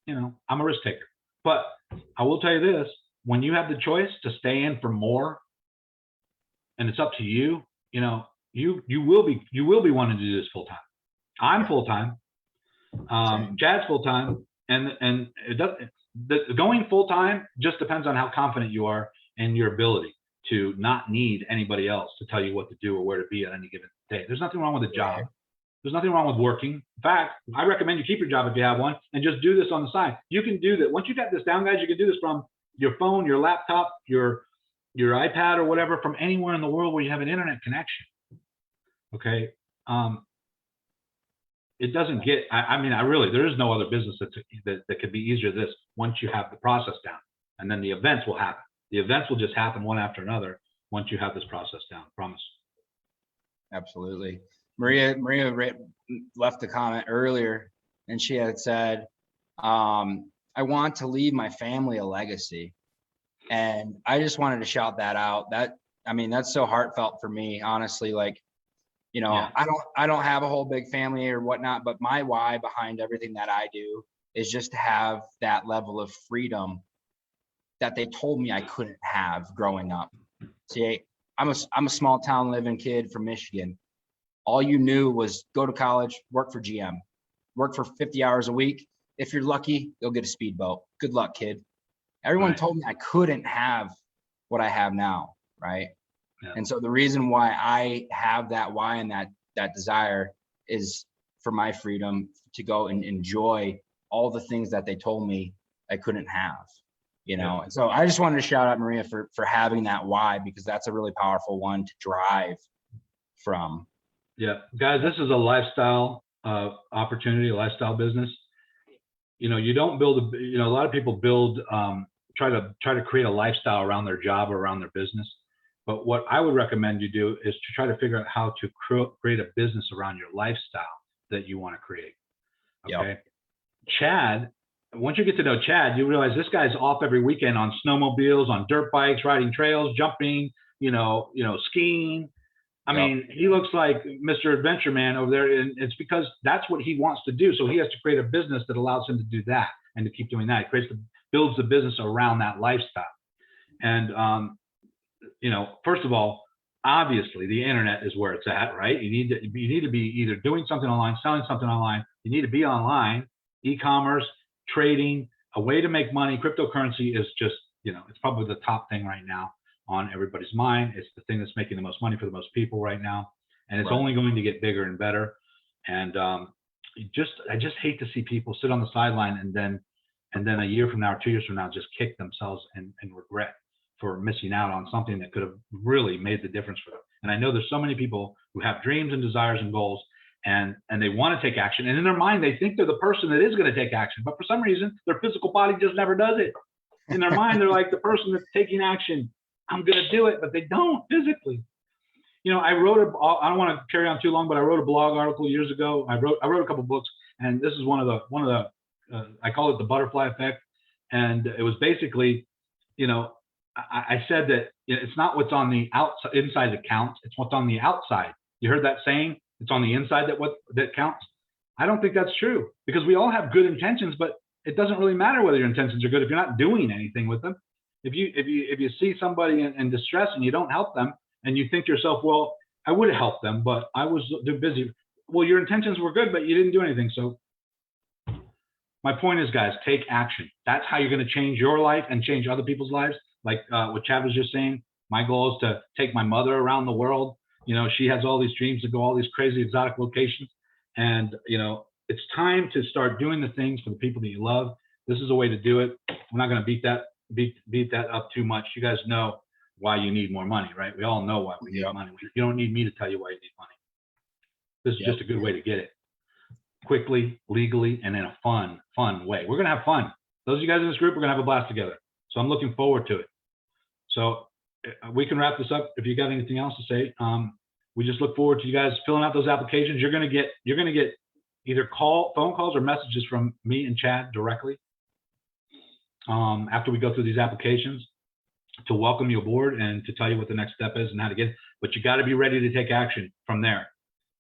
B: you know, I'm a risk taker. But I will tell you this, when you have the choice to stay in for more, and it's up to you, you know, you will be wanting to do this full time. I'm full time. Chad's full time, and going full time just depends on how confident you are and your ability to not need anybody else to tell you what to do or where to be at any given day. There's nothing wrong with a job. There's nothing wrong with working. In fact, I recommend you keep your job if you have one and just do this on the side. You can do that. Once you got this down, guys, you can do this from your phone, your laptop, your iPad or whatever, from anywhere in the world where you have an internet connection. Okay. It doesn't get, I mean, there is no other business that could be easier than this once you have the process down, and then the events will happen. The events will just happen one after another once you have this process down, I promise.
A: Absolutely. Maria left a comment earlier, and she had said, I want to leave my family a legacy. And I just wanted to shout that out. I mean, that's so heartfelt for me, honestly. Like, you know, yeah. I don't have a whole big family or whatnot, but my why behind everything that I do is just to have that level of freedom that they told me I couldn't have growing up. See, I'm a small town living kid from Michigan. All you knew was go to college, work for GM, work for 50 hours a week. If you're lucky, you'll get a speedboat. Good luck, kid. Everyone told me I couldn't have what I have now, right? Yeah. And so the reason why I have that why and that desire is for my freedom to go and enjoy all the things that they told me I couldn't have, you know? Yeah. And so I just wanted to shout out Maria for having that why, because that's a really powerful one to drive from.
B: Yeah, guys, this is a lifestyle opportunity, a lifestyle business. You know, you don't build a lot of people build, try to create a lifestyle around their job or around their business. But what I would recommend you do is to try to figure out how to create a business around your lifestyle that you want to create. Okay. Yep. Chad, once you get to know Chad, you realize this guy's off every weekend on snowmobiles, on dirt bikes, riding trails, jumping, skiing. I mean, he looks like Mr. Adventure Man over there, and it's because that's what he wants to do. So he has to create a business that allows him to do that and to keep doing that. He builds the business around that lifestyle. And, first of all, obviously the internet is where it's at, right? You need to be either doing something online, selling something online. You need to be online, e-commerce, trading, a way to make money. Cryptocurrency is just, it's probably the top thing right now on everybody's mind. It's the thing that's making the most money for the most people right now. And it's only going to get bigger and better. And I just hate to see people sit on the sideline and then a year from now or 2 years from now, just kick themselves and regret for missing out on something that could have really made the difference for them. And I know there's so many people who have dreams and desires and goals, and they want to take action. And in their mind, they think they're the person that is going to take action. But for some reason, their physical body just never does it. In their mind, they're like the person that's taking action. I'm going to do it, but they don't physically. I don't want to carry on too long, but I wrote a blog article years ago. I wrote a couple books, and this is one of the I call it the butterfly effect. And it was basically, I said that it's not what's on the outside, inside that counts. It's what's on the outside. You heard that saying? It's on the inside that counts. I don't think that's true, because we all have good intentions, but it doesn't really matter whether your intentions are good if you're not doing anything with them. If you see somebody in distress and you don't help them, and you think to yourself, well, I would have helped them, but I was too busy. Well, your intentions were good, but you didn't do anything. So my point is, guys, take action. That's how you're going to change your life and change other people's lives. Like what Chad was just saying, my goal is to take my mother around the world. She has all these dreams to go all these crazy exotic locations. And, it's time to start doing the things for the people that you love. This is a way to do it. I'm not going to beat that up too much. You guys know why you need more money, right? We all know why we need money. You don't need me to tell you why you need money. This is just a good way to get it quickly, legally, and in a fun way. We're going to have fun. Those of you guys in this group, we're going to have a blast together. So I'm looking forward to it. So we can wrap this up. If you got anything else to say, we just look forward to you guys filling out those applications. You're going to get either phone calls or messages from me and Chad directly after we go through these applications to welcome you aboard and to tell you what the next step is and how to get it. But you got to be ready to take action from there.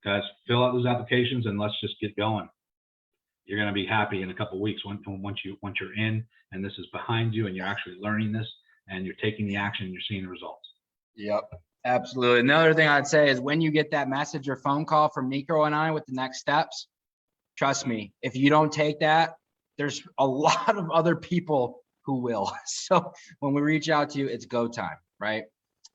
B: Guys, fill out those applications and let's just get going. You're going to be happy in a couple of weeks once you're in and this is behind you and you're actually learning this and you're taking the action and you're seeing the results.
A: Yep, absolutely. Another thing I'd say is when you get that message or phone call from Nico and I with the next steps, trust me, if you don't take that, there's a lot of other people who will. So when we reach out to you, it's go time, right?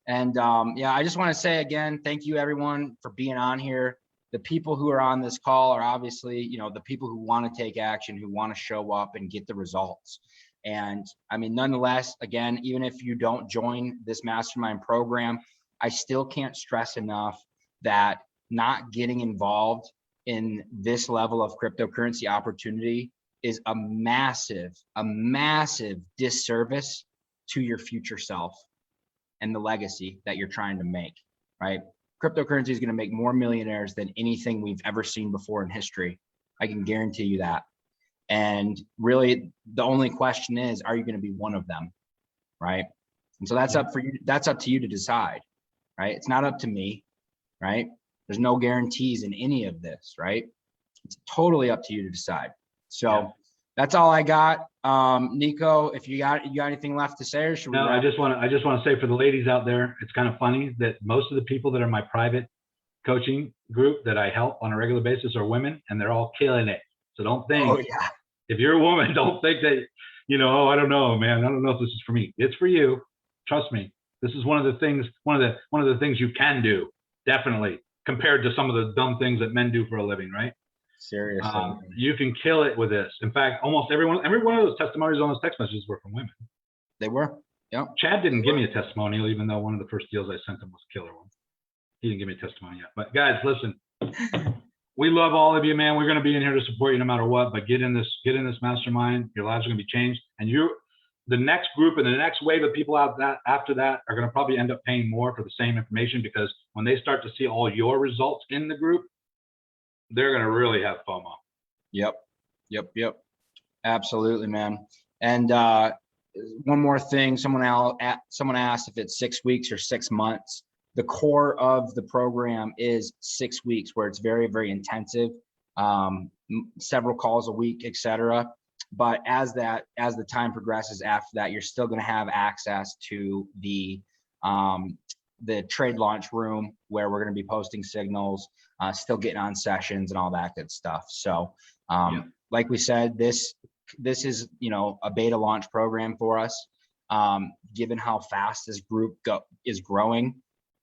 A: And yeah, I just want to say again, thank you everyone for being on here. The people who are on this call are obviously, you know, the people who want to take action, who want to show up and get the results. And I mean, nonetheless, again, even if you don't join this mastermind program, I still can't stress enough that not getting involved in this level of cryptocurrency opportunity is a massive disservice to your future self and the legacy that you're trying to make, right? Cryptocurrency is going to make more millionaires than anything we've ever seen before in history. I can guarantee you that. And really, the only question is, are you going to be one of them, right? And so that's up for you. That's up to you to decide, right? It's not up to me, right? There's no guarantees in any of this, right? It's totally up to you to decide. So that's all I got. Nico, if you got anything left to say, or should we?
B: No, I just want to say for the ladies out there, it's kind of funny that most of the people that are my private coaching group that I help on a regular basis are women, and they're all killing it. So don't think, if you're a woman, don't think that, you know, oh, I don't know, man, I don't know if this is for me. It's for you. Trust me. This is one of the things you can do, definitely, compared to some of the dumb things that men do for a living, right?
A: Seriously.
B: You can kill it with this. In fact, almost every one of those testimonies on those text messages were from women.
A: They were. Yep.
B: Chad didn't give me a testimonial, even though one of the first deals I sent him was a killer one. He didn't give me a testimony yet. But guys, listen, we love all of you, man. We're going to be in here to support you no matter what. But get in this mastermind. Your lives are going to be changed, and the next group and the next wave of people after that are going to probably end up paying more for the same information, because when they start to see all your results in the group, they're going to really have FOMO. Yep.
A: Absolutely, man. And one more thing, someone asked if it's 6 weeks or 6 months. The core of the program is 6 weeks, where it's very, very intensive, several calls a week, etc. But as the time progresses after that, you're still going to have access to the trade launch room, where we're going to be posting signals, still getting on sessions and all that good stuff. So like we said, this is, you know, a beta launch program for us. Given how fast this group is growing,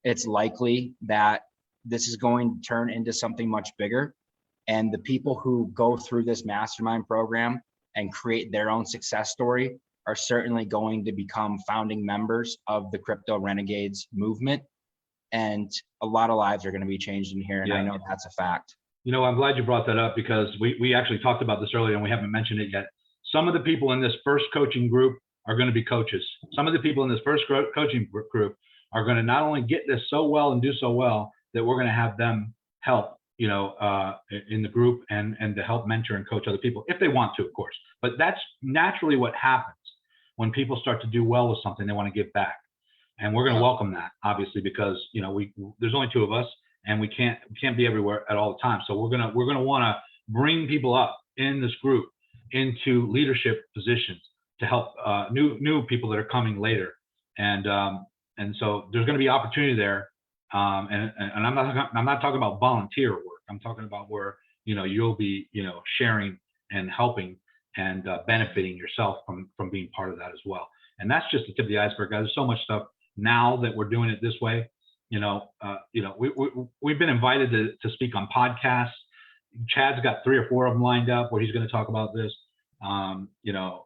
A: it's likely that this is going to turn into something much bigger. And the people who go through this mastermind program and create their own success story are certainly going to become founding members of the Crypto Renegades movement. And a lot of lives are going to be changed in here. And I know that's a fact.
B: You know, I'm glad you brought that up, because we actually talked about this earlier and we haven't mentioned it yet. Some of the people in this first coaching group are going to be coaches. Some of the people in this first coaching group are going to not only get this so well and do so well that we're going to have them help, you know, in the group and to help mentor and coach other people if they want to, of course. But that's naturally what happens when people start to do well with something. They want to give back, and we're going to welcome that, obviously, because, you know, there's only 2 of us, and we can't be everywhere at all the time. So we're gonna want to bring people up in this group into leadership positions to help new people that are coming later, and so there's going to be opportunity there. And I'm not talking about volunteer work. I'm talking about where, you know, you'll be, you know, sharing and helping and benefiting yourself from being part of that as well. And that's just the tip of the iceberg, guys. There's so much stuff now that we're doing it this way. You know, we've been invited to speak on podcasts. Chad's got 3 or 4 of them lined up where he's going to talk about this. You know,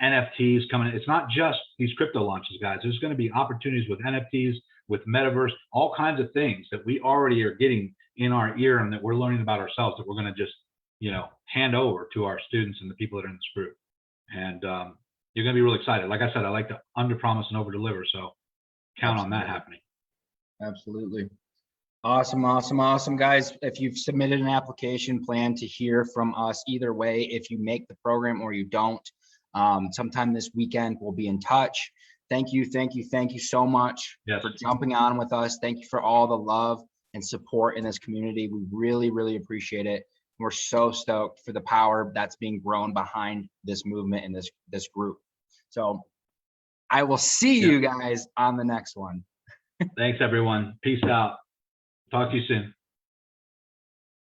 B: NFTs coming. It's not just these crypto launches, guys. There's going to be opportunities with NFTs, with metaverse, all kinds of things that we already are getting in our ear and that we're learning about ourselves that we're going to just, you know, hand over to our students and the people that are in this group. And you're going to be really excited. Like I said, I like to under promise and over deliver. So count on that happening.
A: Absolutely. Awesome, awesome, awesome, guys. If you've submitted an application, plan to hear from us either way. If you make the program or you don't, sometime this weekend, we'll be in touch. Thank you, thank you, thank you so much for jumping on with us. Thank you for all the love and support in this community. We really, really appreciate it. We're so stoked for the power that's being grown behind this movement and this group. So I will see you guys on the next one.
B: Thanks, everyone. Peace out. Talk to you soon.